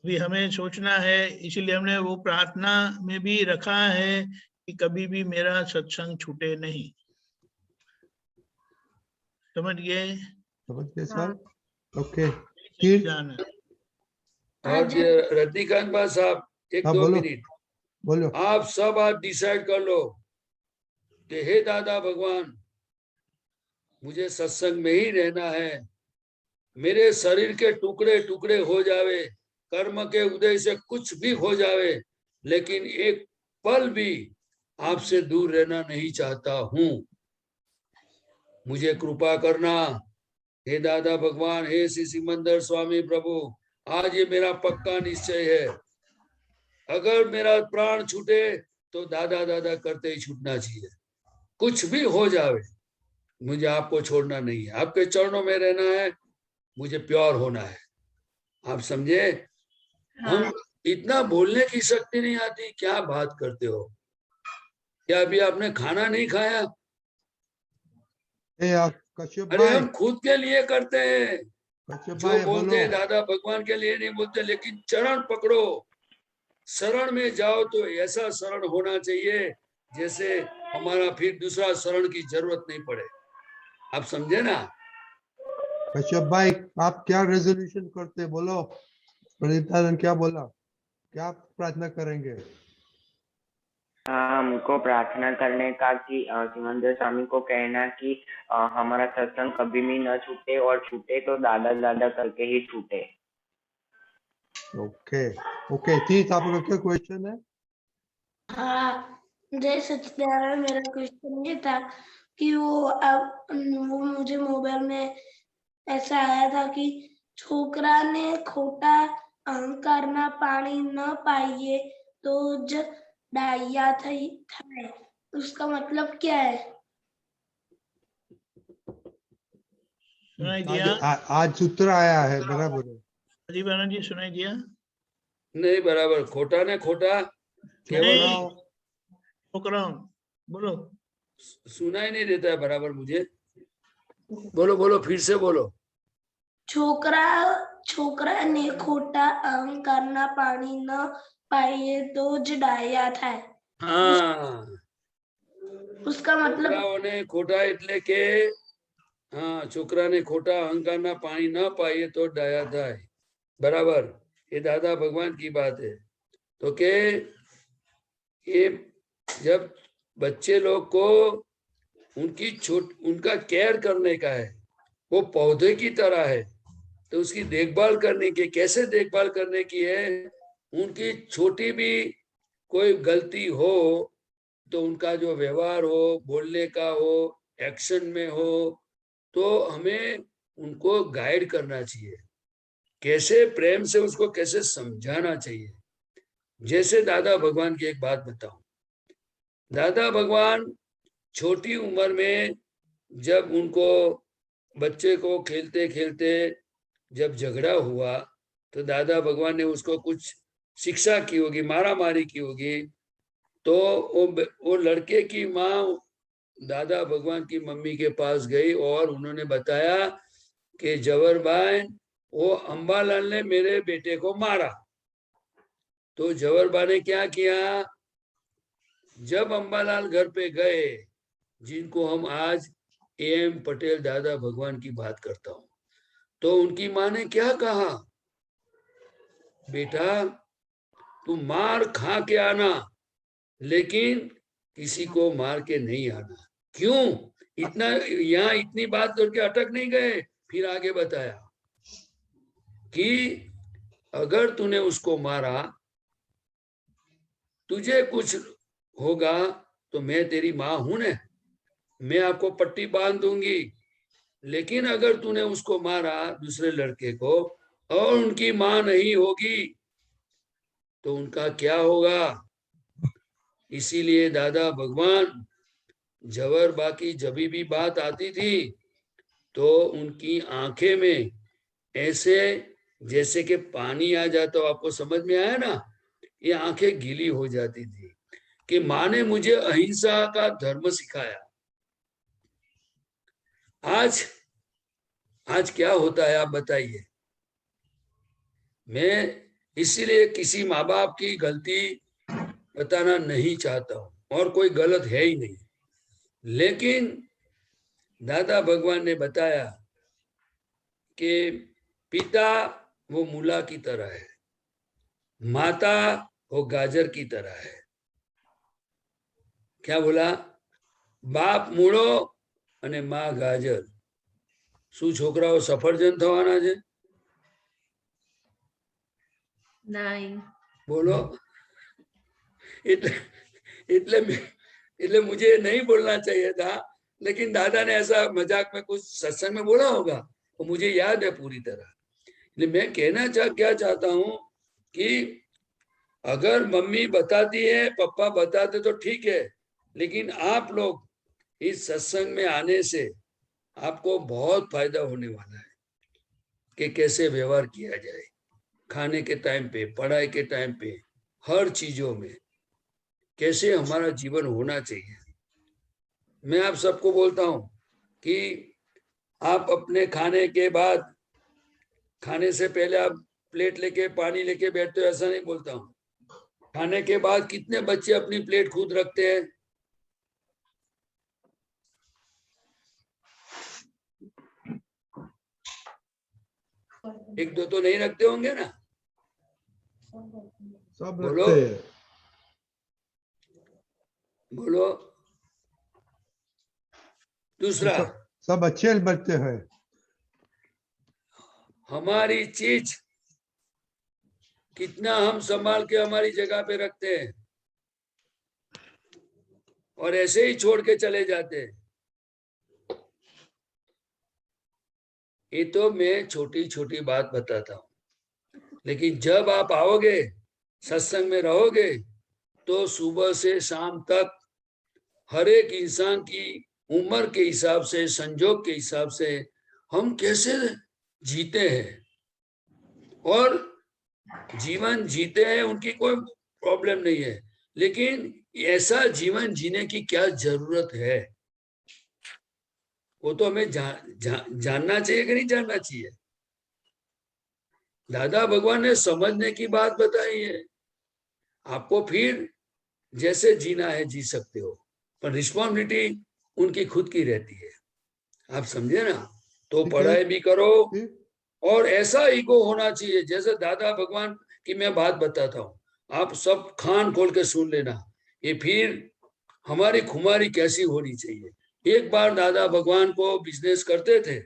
अभी हमें सोचना है, इसीलिए हमने वो प्रार्थना में भी रखा है कि कभी भी मेरा सत्संग छूटे नहीं। समझ गए सर? ओके। जाना। और रजनीकांत बा साहब, एक हाँ, दो बोलो। मिनट बोलो। आप सब आज डिसाइड कर लो कि हे दादा भगवान, मुझे सत्संग में ही रहना है। मेरे शरीर के टुकड़े टुकड़े हो जावे, कर्म के उदय से कुछ भी हो जावे, लेकिन एक पल भी आपसे दूर रहना नहीं चाहता हूँ। मुझे कृपा करना हे दादा भगवान, हे श्री सिमंदर स्वामी प्रभु। आज ये मेरा पक्का निश्चय है, अगर मेरा प्राण छूटे तो दादा दादा करते ही छूटना चाहिए। कुछ भी हो जावे, मुझे आपको छोड़ना नहीं है, आपके चरणों में रहना है, मुझे प्योर होना है। आप समझे? हम इतना बोलने की शक्ति नहीं आती, क्या बात करते हो? क्या अभी आपने खाना नहीं खाया? कश्यप अरे भाई, हम खुद के लिए करते हैं, कश्यप जो भाई बोलते हैं बोलो। दादा भगवान के लिए नहीं बोलते, लेकिन चरण पकड़ो, शरण में जाओ तो ऐसा शरण होना चाहिए जैसे हमारा फिर दूसरा शरण की जरूरत नहीं पड़े। आप समझे ना? कश्यप भाई, आप क्या रेजोल्यूशन करते बोलो? प्रदीप दादा ने क्या बोला? क्या प्रार्थना करेंगे? हमको प्रार्थना करने का कि सिमंदर स्वामी को कहना कि हमारा सत्संग कभी भी न छूटे, और छूटे तो दादा दादा करके ही छूटे। Okay okay. तीर्थ, आपका क्या क्वेश्चन है? हाँ, जय सच्चिदानंद। मेरा क्वेश्चन ये था कि वो मुझे मोबाइल में ऐसा आया था कि छोकरा ने खोटा अहंकार ना पानी न पाइए तो ज डाइया था। उसका मतलब क्या है? सुनाई दिया? आज सूत्र आया है, बराबर है। अजीब आनंद जी, सुनाई दिया? नहीं, बराबर। खोटा ने खोटा केवल छोकरा, बोलो। सुनाई नहीं देता है बराबर मुझे। बोलो बोलो, फिर से बोलो। छोकरा ने खोटा अहंकार ना पानी न पाइए तो ज डाया था। हाँ, उसका मतलब छोकराओने खोटा એટલે કે हाँ, छोकराने खोटा अहंकार ना पानी ना पाइए तो डाया था। बराबर, ये दादा भगवान की बात है। तो के ये जब बच्चे लोग को उनका केयर करने का है, वो पौधे की तरह है, तो उसकी देखभाल करने की, कैसे देखभाल करने की है? उनकी छोटी भी कोई गलती हो तो उनका जो व्यवहार हो, बोलने का हो, एक्शन में हो, तो हमें उनको गाइड करना चाहिए, कैसे प्रेम से उसको कैसे समझाना चाहिए। जैसे दादा भगवान की एक बात बताऊं, दादा भगवान छोटी उम्र में जब उनको बच्चे को खेलते खेलते जब झगड़ा हुआ तो दादा भगवान ने उसको कुछ शिक्षा की होगी, मारा मारी की होगी, तो वो लड़के की माँ दादा भगवान की मम्मी के पास गई और उन्होंने बताया कि जवर भाई, वो अंबालाल ने मेरे बेटे को मारा। तो जवरबा ने क्या किया, जब अंबालाल घर पे गए, जिनको हम आज एम पटेल दादा भगवान की बात करता हूं, तो उनकी माँ ने क्या कहा, बेटा तू मार खा के आना, लेकिन किसी को मार के नहीं आना। क्यों? इतना यहाँ इतनी बात करके अटक नहीं गए, फिर आगे बताया कि अगर तूने उसको मारा, तुझे कुछ होगा तो मैं तेरी माँ हूं ने, मैं आपको पट्टी बांध दूंगी, लेकिन अगर तूने उसको मारा दूसरे लड़के को और उनकी माँ नहीं होगी तो उनका क्या होगा? इसीलिए दादा भगवान जवरबा की जब भी बात आती थी तो उनकी आंखें में ऐसे जैसे कि पानी आ जाता, आपको समझ में आया ना, ये आंखें गीली हो जाती थी, कि माँ ने मुझे अहिंसा का धर्म सिखाया। आज क्या होता है आप बताइए। मैं इसीलिए किसी माँ बाप की गलती बताना नहीं चाहता हूं, और कोई गलत है ही नहीं, लेकिन दादा भगवान ने बताया कि पिता वो मूला की तरह है, माता वो गाजर की तरह है। क्या बोला? बाप मूળો અને માં ગાજર। શું છોકરાઓ સફરજન થવાના છે? नहीं। बोलो। એટલે मुझे नहीं बोलना चाहिए था, लेकिन दादा ने ऐसा मजाक में कुछ सत्संग में बोला होगा, तो मुझे याद है पूरी तरह। मैं कहना क्या चाहता हूं कि अगर मम्मी बताती है, पापा बताते तो ठीक है, लेकिन आप लोग इस सत्संग में आने से आपको बहुत फायदा होने वाला है कि कैसे व्यवहार किया जाए, खाने के टाइम पे, पढ़ाई के टाइम पे, हर चीजों में कैसे हमारा जीवन होना चाहिए। मैं आप सबको बोलता हूं कि आप अपने खाने के बाद, खाने से पहले आप प्लेट लेके पानी लेके बैठते हो, ऐसा नहीं बोलता हूं। खाने के बाद कितने बच्चे अपनी प्लेट खुद रखते हैं? एक दो तो नहीं रखते होंगे ना? सब बोलो रखते हैं। बोलो। दूसरा, सब अच्छे बच्चे हैं। हमारी चीज कितना हम संभाल के हमारी जगह पे रखते हैं और ऐसे ही छोड़ के चले जाते हैं। ये तो मैं छोटी छोटी बात बताता हूं, लेकिन जब आप आओगे, सत्संग में रहोगे, तो सुबह से शाम तक हर एक इंसान की उम्र के हिसाब से, संजोग के हिसाब से हम कैसे जीते हैं और जीवन जीते हैं, उनकी कोई प्रॉब्लम नहीं है, लेकिन ऐसा जीवन जीने की क्या जरूरत है, वो तो हमें जानना चाहिए कि नहीं जानना चाहिए। दादा भगवान ने समझने की बात बताई है। आपको फिर जैसे जीना है जी सकते हो, पर रिस्पॉन्सिबिलिटी उनकी खुद की रहती है। आप समझे ना? तो पढ़ाई भी करो और ऐसा ईगो होना चाहिए, जैसे दादा भगवान की मैं बात बताता हूँ, आप सब कान खोल के सुन लेना। ये फिर हमारी खुमारी कैसी होनी चाहिए। एक बार दादा भगवान को बिजनेस करते थे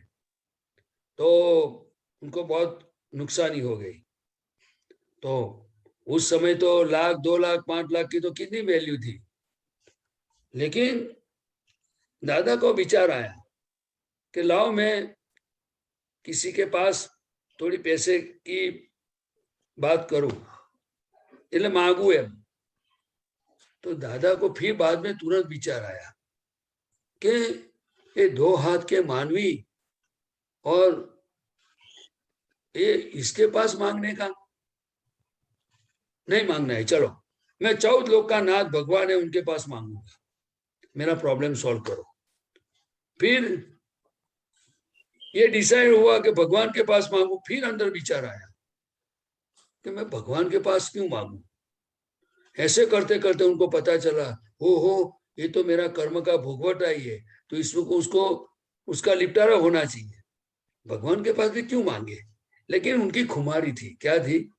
तो उनको बहुत नुकसानी हो गई। तो उस समय तो 1 लाख 2 लाख 5 लाख की तो कितनी वैल्यू थी, लेकिन दादा को विचार आया कि लाओ मैं किसी के पास थोड़ी पैसे की बात करूं, એટલે मांगू एम। तो दादा को फिर बाद में तुरंत विचार आया कि ये 2 हाथ के मानवी और ये इसके पास मांगने का नहीं मांगना है, चलो मैं 14 लोग का नाथ भगवान है उनके पास मांगूंगा, मेरा प्रॉब्लम सॉल्व करो। फिर ये डिसाइड हुआ कि भगवान के पास मांगू। फिर अंदर विचार आया कि मैं भगवान के पास क्यों मांगू। ऐसे करते करते उनको पता चला, हो ये तो मेरा कर्म का भोगवटा ही है, तो उसको उसका निपटारा होना चाहिए, भगवान के पास भी क्यों मांगे। लेकिन उनकी खुमारी थी, क्या थी?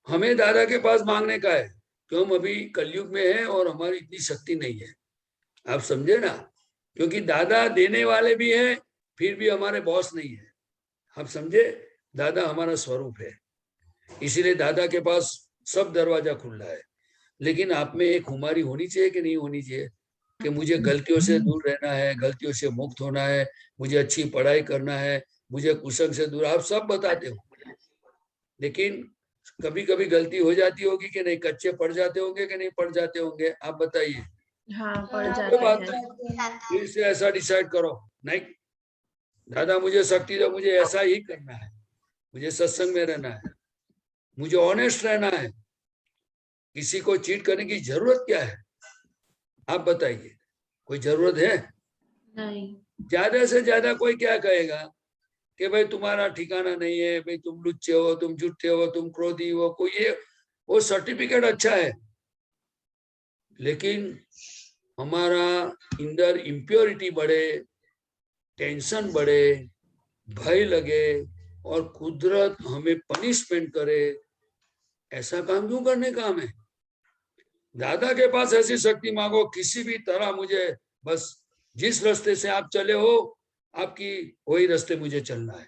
हमें दादा के पास मांगने का है कि हम अभी कलयुग में हैं और हमारी इतनी शक्ति नहीं है। आप समझे ना? क्योंकि दादा देने वाले भी हैं, फिर भी हमारे बॉस नहीं है। आप समझे? दादा हमारा स्वरूप है, इसीलिए दादा के पास सब दरवाजा खुला है। लेकिन आप में एक खुमारी होनी चाहिए कि नहीं होनी चाहिए कि मुझे गलतियों से दूर रहना है, गलतियों से मुक्त होना है, मुझे अच्छी पढ़ाई करना है, मुझे कुसंग से दूर। आप सब बताते हो, लेकिन कभी कभी गलती हो जाती होगी कि नहीं? कच्चे पड़ जाते होंगे कि नहीं पड़ जाते होंगे? आप बताइए। हाँ, पड़ कोई जाते बात हैं। नहीं, फिर से ऐसा डिसाइड करो, नहीं दादा मुझे शक्ति दो, मुझे ऐसा ही करना है, मुझे सत्संग में रहना है, मुझे ऑनेस्ट रहना है, किसी को चीट करने की जरूरत क्या है? आप बताइए, कोई जरूरत है? नहीं। ज्यादा से ज्यादा कोई क्या कहेगा कि भाई तुम्हारा ठिकाना नहीं है, भाई तुम लुच्चे हो, तुम झूठे हो, तुम क्रोधी हो, कोई ये वो सर्टिफिकेट अच्छा है, लेकिन हमारा अंदर इम्प्योरिटी बढ़े, टेंशन बढ़े, भय लगे और कुदरत हमें पनिशमेंट करे, ऐसा काम क्यों करने का हमें? दादा के पास ऐसी शक्ति मांगो, किसी भी तरह मुझे बस जिस रास्ते से आप चले हो आपकी वही रास्ते मुझे चलना है,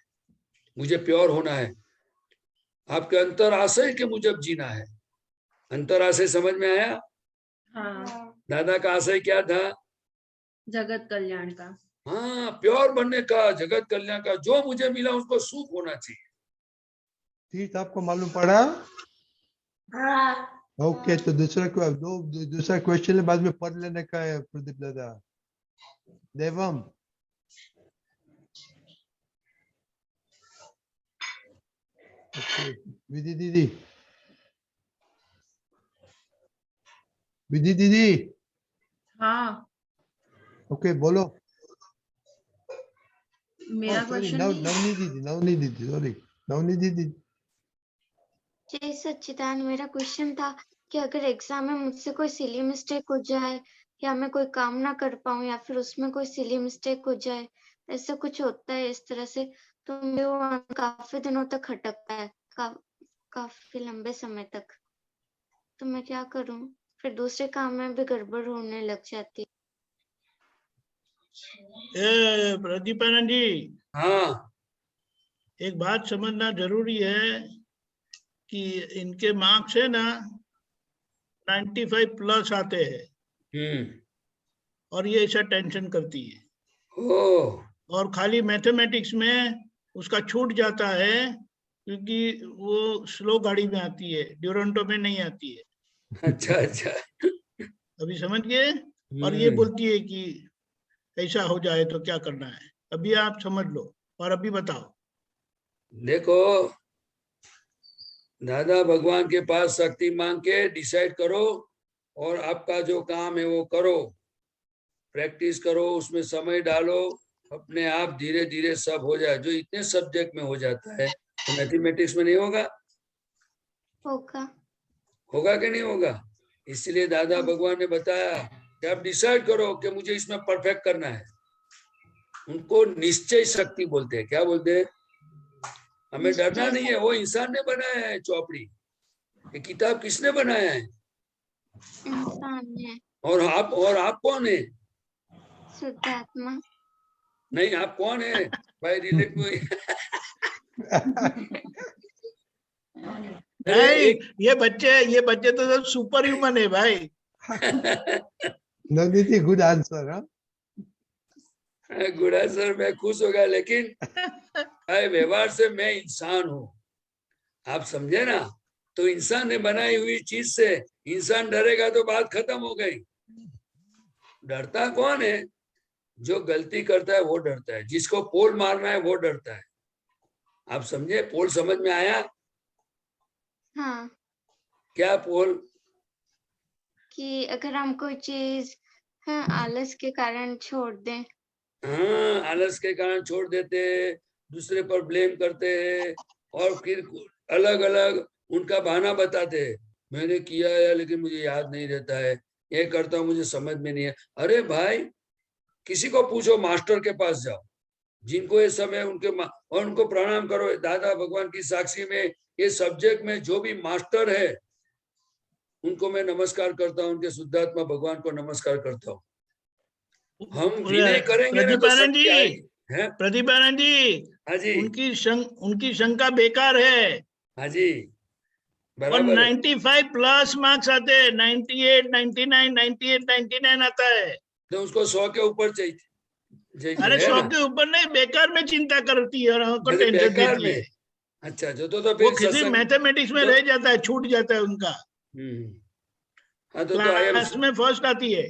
मुझे प्योर होना है, आपके अंतर आशय के मुजब जीना है। अंतर आशय समझ में आया? हाँ। दादा का आशय क्या था? जगत कल्याण का। हाँ, प्योर बनने का, जगत कल्याण का। जो मुझे मिला उसको सुख होना चाहिए। तीर्थ आपको मालूम पड़ा? हाँ। ओके, तो दूसरा क्वेश्चन बाद में पढ़ लेने का है प्रदीप दादा। देवम, विधि दीदी, विधि दीदी। हाँ। ओके, बोलो। मेरा क्वेश्चन नहीं। नवनी दीदी, सॉरी, नवनी दीदी। जय सच्चिदानंद, मेरा क्वेश्चन था कि अगर एग्जाम में मुझसे कोई सिली मिस्टेक हो जाए या मैं कोई काम ना कर पाऊं या फिर उसमें कोई सिली मिस्टेक हो जाए, ऐसा कुछ होता है इस तरह से, तो मेरे वो काफी दिनों तक खटकता है, काफी लंबे समय तक, तो मैं क्या करूं? फिर दूसरे काम में भी गड़बड़ होने लग जाती है। प्रदीपानंद जी, हाँ, एक बात समझना जरूरी है कि इनके मार्क्स है ना 95 प्लस आते हैं और ये ऐसा टेंशन करती है। और खाली मैथमेटिक्स में उसका छूट जाता है क्योंकि वो स्लो गाड़ी में आती है, ड्यूरंटो में नहीं आती है। अच्छा अच्छा, अभी समझ गए? और ये बोलती है कि ऐसा हो जाए तो क्या करना है। अभी आप समझ लो और अभी बताओ। देखो, दादा भगवान के पास शक्ति मांग के डिसाइड करो और आपका जो काम है वो करो, प्रैक्टिस करो, उसमें समय डालो, अपने आप धीरे धीरे सब हो जाए। जो इतने सब्जेक्ट में हो जाता है तो मैथमेटिक्स में नहीं होगा? होगा कि नहीं होगा? इसलिए दादा भगवान ने बताया कि आप डिसाइड करो कि मुझे इसमें परफेक्ट करना है। उनको निश्चय शक्ति बोलते हैं। क्या बोलते हैं? हमें डरना नहीं है, वो इंसान ने बनाया है चौपड़ी। ये किताब किसने बनाया है? इंसान है। और आप कौन है? शुद्धात्मा। नहीं, आप कौन है भाई? रिलेटिव। ये बच्चे तो सब सुपर ह्यूमन है भाई। Navniti, good answer. Good answer, मैं खुश हो गया, लेकिन भाई व्यवहार से मैं इंसान हूँ, आप समझे ना? तो इंसान ने बनाई हुई चीज से इंसान डरेगा तो बात खत्म हो गई। डरता कौन है? जो गलती करता है वो डरता है, जिसको पोल मारना है वो डरता है। आप समझे? पोल समझ में आया? हाँ। क्या पोल? कि अगर हम कोई चीज आलस के कारण छोड़ दें। हाँ, आलस के कारण छोड़ देते, दूसरे पर ब्लेम करते हैं और फिर अलग अलग उनका बहाना बताते हैं। मैंने किया है लेकिन मुझे याद नहीं रहता है, ये करता हूँ मुझे समझ में नहीं है। अरे भाई, किसी को पूछो, मास्टर के पास जाओ, जिनको ये समय उनके और उनको प्रणाम करो। दादा भगवान की साक्षी में ये सब्जेक्ट में जो भी मास्टर है उनको मैं नमस्कार करता हूँ, उनके शुद्धात्मा भगवान को नमस्कार करता हूँ। हम विनय करेंगे ना तो शक्ति आएगी। प्रदीपानंद जी, हाँ जी, उनकी शंका बेकार है। हाँ जी, और 95 प्लस मार्क्स आते हैं, 98, 99, 98, 99 आता है। तो उसको 100 के ऊपर चाहिए। अरे 100 के ऊपर नहीं, बेकार में चिंता करती है और हमको टेंशन देती है। अच्छा, जो तो फिर किसी मैथमेटिक्स में रह जाता है, छूट जाता है उनका। हाँ, तो क्लास में फर्स्ट आती है।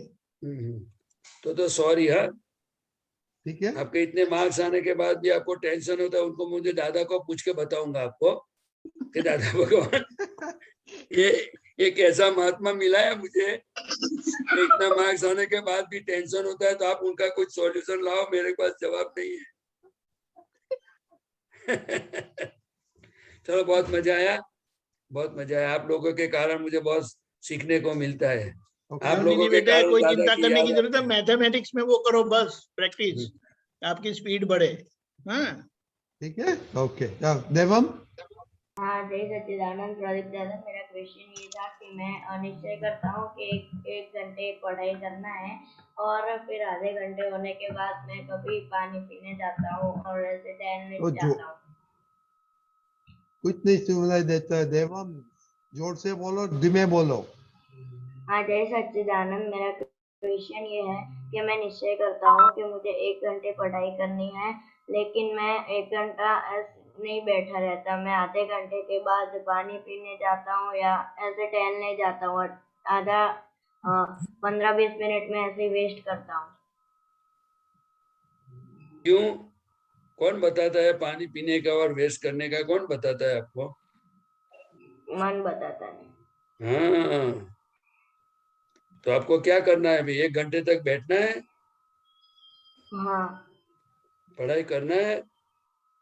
तो सॉरी। हाँ, ठीक है। आपके इतने मार्क्स आने के बाद भी आपको टेंशन होता है, उनको मुझे दादा को पूछ के बताऊंगा आपको कि दादा भगवान ये एक ऐसा महात्मा मिला है मुझे, इतना मार्क्स आने के बाद भी टेंशन होता है, तो आप उनका कुछ सॉल्यूशन लाओ, मेरे पास जवाब नहीं है। चलो, बहुत मजा आया, बहुत मजा आया। आप लोगों के कारण मुझे बहुत सीखने को मिलता है। आप लोगों के बेटा कारण कोई दादा चिंता की करने याद की जरूरत है, मैथमेटिक्स में वो करो बस प्रैक्टिस, आपकी स्पीड बढ़े। हाँ ठीक है, ओके। देवम। हाँ, जय सच्चिदानंद। प्रदीप दादा, मेरा क्वेश्चन ये था कि मैं निश्चय करता हूँ कि एक घंटे पढ़ाई करना है और फिर आधे घंटे होने के बाद मैं कभी पानी पीने जाता हूँ और ऐसे टहलने जाता हूँ। कुछ नहीं सुनाई देता है देवम, जोर से बोलो, धीमे बोलो। हाँ, जय सच्चिदानंद। मेरा क्वेश्चन ये है कि मैं निश्चय करता हूँ कि मुझे 1 घंटे पढ़ाई करनी है, लेकिन मैं 1 घंटा नहीं बैठा रहता। मैं आधे घंटे के बाद पानी पीने जाता हूँ या ऐसे टहलने जाता हूँ, आधा 15-20 मिनट में ऐसे वेस्ट करता हूँ। क्यों? कौन बताता है पानी पीने का और वेस्ट करने का? कौन बताता है आपको? मन बताता है। हाँ, तो आपको क्या करना है अभी? 1 घंटे तक बैठना है? हाँ। पढ़ाई करना है?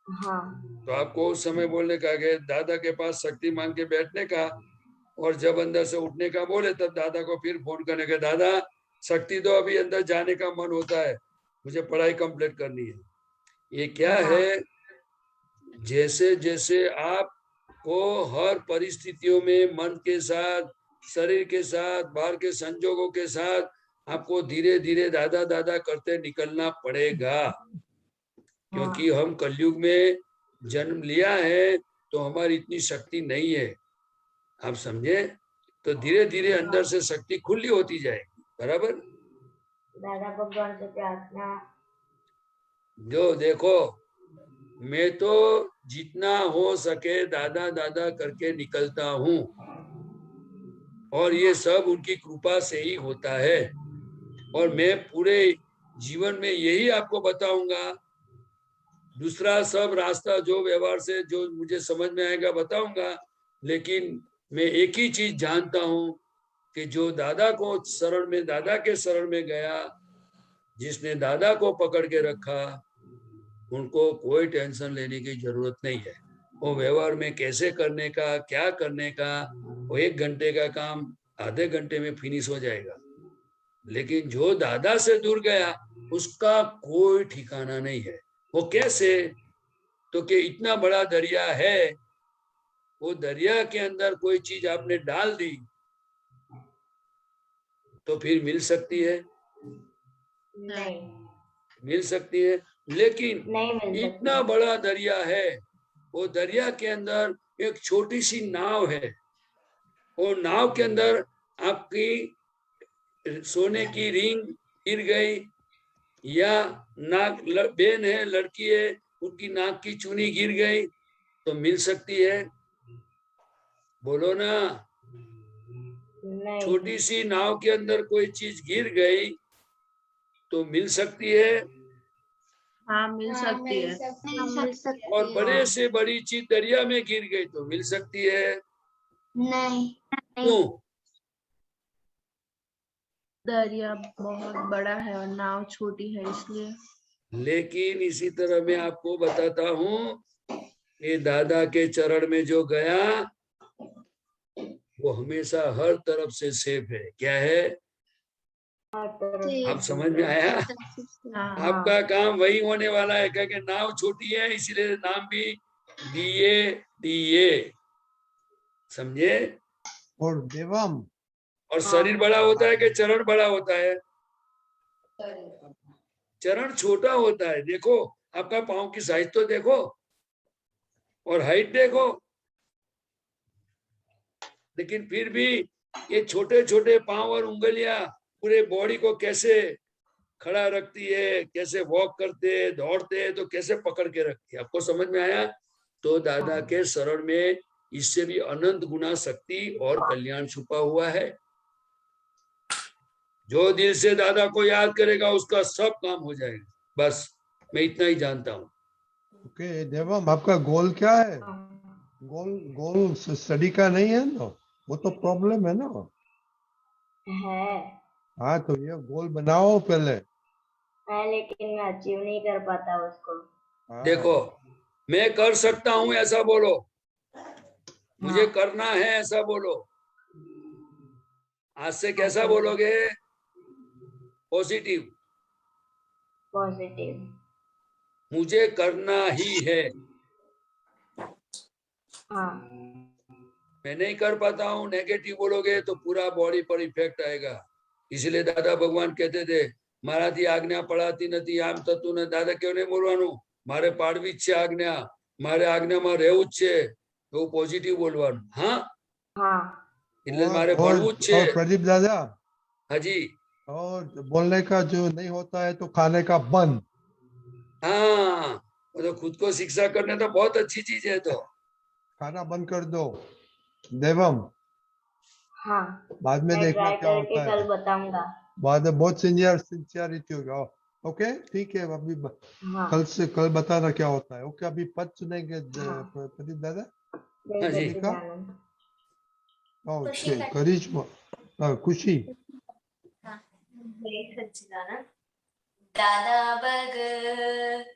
हाँ। तो आपको उस समय बोलने का कि दादा के पास शक्ति मांग के बैठने का, और जब अंदर से उठने का बोले तब दादा को फिर फोन करने का, दादा शक्ति दो, अभी अंदर जाने का मन होता है, मुझे पढ़ाई कंप्लीट करनी है। ये क्या है, जैसे जैसे आपको हर परिस्थितियों में मन के साथ, शरीर के साथ, बाहर के संजोगों के साथ आपको धीरे धीरे दादा दादा करते निकलना पड़ेगा, क्योंकि हम कलयुग में जन्म लिया है तो हमारी इतनी शक्ति नहीं है, आप समझे? तो धीरे धीरे अंदर से शक्ति खुली होती जाएगी। बराबर? दादा भगवान से प्रार्थना। जो देखो, मैं तो जितना हो सके दादा दादा करके निकलता हूँ, और ये सब उनकी कृपा से ही होता है। और मैं पूरे जीवन में यही आपको बताऊंगा, दूसरा सब रास्ता जो व्यवहार से जो मुझे समझ में आएगा बताऊंगा, लेकिन मैं एक ही चीज जानता हूं कि जो दादा को शरण में, दादा के शरण में गया, जिसने दादा को पकड़ के रखा, उनको कोई टेंशन लेने की जरूरत नहीं है। वो व्यवहार में कैसे करने का, क्या करने का, वो 1 घंटे का काम आधे घंटे में फिनिश हो जाएगा। लेकिन जो दादा से दूर गया उसका कोई ठिकाना नहीं है। वो कैसे? तो कि इतना बड़ा दरिया है, वो दरिया के अंदर कोई चीज आपने डाल दी तो फिर मिल सकती है? नहीं मिल सकती है, लेकिन नहीं इतना बड़ा दरिया है, वो दरिया के अंदर एक छोटी सी नाव है, और नाव के अंदर आपकी सोने की रिंग गिर गई, या नाक बहन है, लड़की है, उनकी नाक की चूनी गिर गई तो मिल सकती है? बोलो ना। छोटी सी नाव के अंदर कोई चीज गिर गई तो मिल सकती है? हाँ, मिल सकती है। और बड़े से बड़ी चीज दरिया में गिर गई तो मिल सकती है? नहीं। क्यों? दरिया बहुत बड़ा है और नाव छोटी है, इसलिए। लेकिन इसी तरह मैं आपको बताता हूँ, ये दादा के चरण में जो गया वो हमेशा हर तरफ से सेफ है। क्या है? आप समझ में आया? आपका काम वही होने वाला है, क्योंकि नाव छोटी है इसीलिए नाम भी DA, समझे? और देवम, और शरीर बड़ा होता है कि चरण बड़ा होता है? चरण छोटा होता है। देखो आपका पाँव की साइज तो देखो, और हाइट देखो, लेकिन फिर भी ये छोटे छोटे पाँव और उंगलियां पूरे बॉडी को कैसे खड़ा रखती है, कैसे वॉक करते हैं, दौड़ते हैं तो कैसे पकड़ के रखती है। आपको समझ में आया? तो दादा के शरण में इससे भी अनंत गुना शक्ति और कल्याण छुपा हुआ है। जो दिल से दादा को याद करेगा उसका सब काम हो जाएगा। बस मैं इतना ही जानता हूँ। ओके देवम, आपका गोल क्या है? गोल स्टडी का नहीं है ना? वो तो प्रॉब्लम है ना। है। हाँ तो ये गोल बनाओ पहले। है लेकिन मैं अचीव नहीं कर पाता उसको। हाँ, देखो, मैं कर सकता हूँ ऐसा बोलो, मुझे हाँ। करना है ऐसा बोलो। आज से कैसा बोलोगे? पॉजिटिव। पॉजिटिव। मुझे करना ही है। हाँ। मैं नहीं कर पाता हूँ नेगेटिव बोलोगे तो पूरा बॉडी पर इफेक्ट आएगा। इसलिए दादा भगवान कहते थे, મારાથી આજ્ઞા પડાતી નથી, આમ થતું ને દાદા કેવું નહીં બોલવાનું, મારે પાડવી જ છે આજ્ઞા, મારે આજ્ઞામાં રહેવું જ છે, એવું પોઝિટિવ બોલવાનું। हाँ, हाँ। એટલે મારે ભણવું જ છે। और प्रदीप दादा, हाजी। और बोलने का जो नहीं होता है तो खाने का बंद। हाँ, तो खुद को शिक्षा करने तो बहुत अच्छी चीज है। तो खाना बंद कर दो देवम। हाँ। बाद में मैं देखना ट्राई क्या करके होता कल है। बताऊंगा। बाद में बहुत सिंसियरिटी होगा। ओके ठीक है, अभी हाँ। कल बताना क्या होता है। ओके अभी पद सुनेंगे हाँ। प्रदीप दादा। जय जी। सच्चिदानंद। ओके करिश्मा, खुशी। जय सच्चिदानंद। दादा भगवानना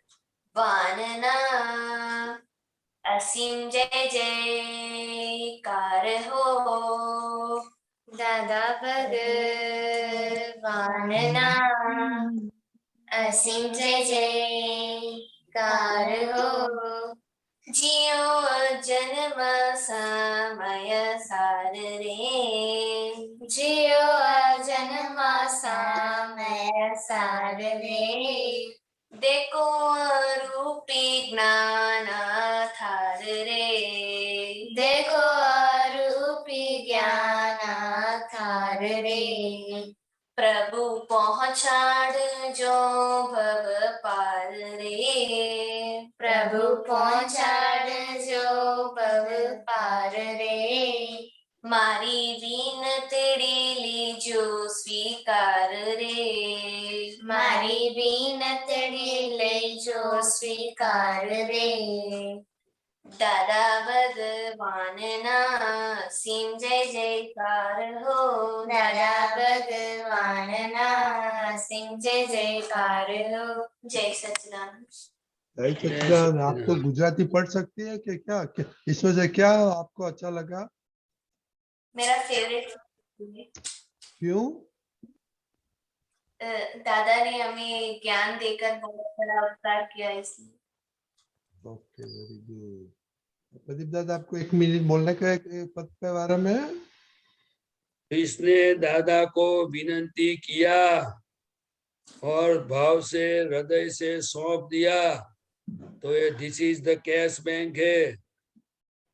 असीम जय जयकार हो। दादा भगवानना असीम जय जयकार हो। जियो जन्म समय सार रे, जियो जन्म समय सार रे। देखो रूपी ज्ञान थार रे, देखो रूपी ज्ञान थार रे। प्रभु पहुँचाड़ जो भव पार रे, प्रभु पहुँचाड़ जो भव पार रे। मारी विनती लीजो स्वीकार रे, मारी विनती लीजो स्वीकार रे। दादा भगवान ना सीम जय जयकार हो। दादा भगवान ना सीम जय जयकार हो। जय सच्चिदानंद। जय सच्चिदानंद। आप तो गुजराती पढ़ सकती है कि क्या, इसमें से क्या आपको अच्छा लगा? मेरा फेवरेट। क्यों? दादा ने हमें ज्ञान देकर बहुत बड़ा उपकार किया इसलिए। Okay very good. प्रदीप दादा आपको 1 मिनट बोलने का एक पद के बारे में। इसने दादा को विनती किया और भाव से हृदय से सौंप दिया, तो ये this is the cash bank है।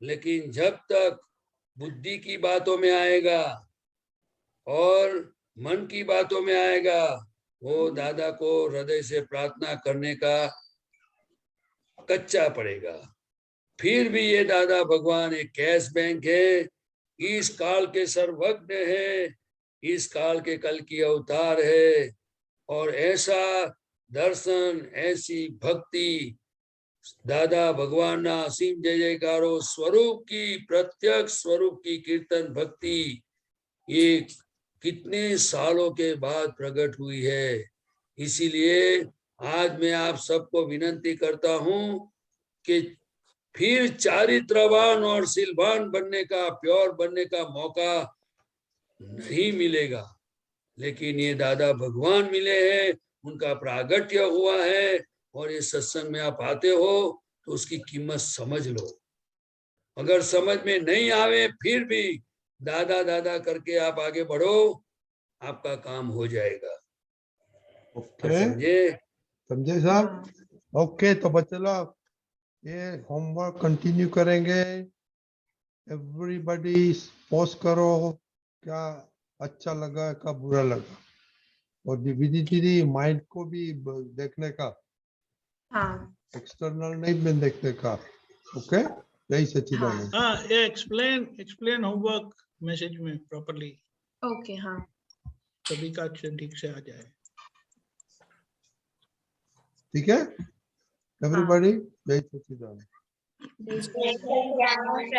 लेकिन जब तक बुद्धि की बातों में आएगा और मन की बातों में आएगा, वो दादा को हृदय से प्रार्थना करने का कच्चा पड़ेगा। फिर भी ये दादा भगवान एक कैश बैंक है, इस काल के सर्वज्ञ है, इस काल के कल की अवतार है। और ऐसा दर्शन, ऐसी भक्ति, दादा भगवान ना असीम जय जयकारो स्वरूप की, प्रत्यक्ष स्वरूप की कीर्तन भक्ति, ये कितने सालों के बाद प्रकट हुई है। इसीलिए आज मैं आप सबको विनती करता हूं कि फिर चारित्रवान और सिलवान बनने का, प्योर बनने का मौका नहीं मिलेगा। लेकिन ये दादा भगवान मिले हैं, उनका प्रागट्य हुआ है, और ये सत्संग में आप आते हो तो उसकी कीमत समझ लो। अगर समझ में नहीं आवे फिर भी दादा दादा करके आप आगे बढ़ो, आपका काम हो जाएगा। ओके समझे साहब? ओके तो बच्चे लोग ये होमवर्क कंटिन्यू करेंगे। एवरीबॉडी पोस्ट करो क्या अच्छा लगा, क्या बुरा लगा, और दीदी माइंड को भी देखने का। हाँ। एक्सटर्नल नहीं में देखने का। ओके जय सच्चिदानंद। हाँ ये एक्सप्लेन होमवर्क मैसेज में प्रॉपर्ली। ओके हाँ। सभी का ठीक से आ जाए। ठीक है एवरीबॉडी। जय सच्चिदानंद। जय सच्चिदानंद।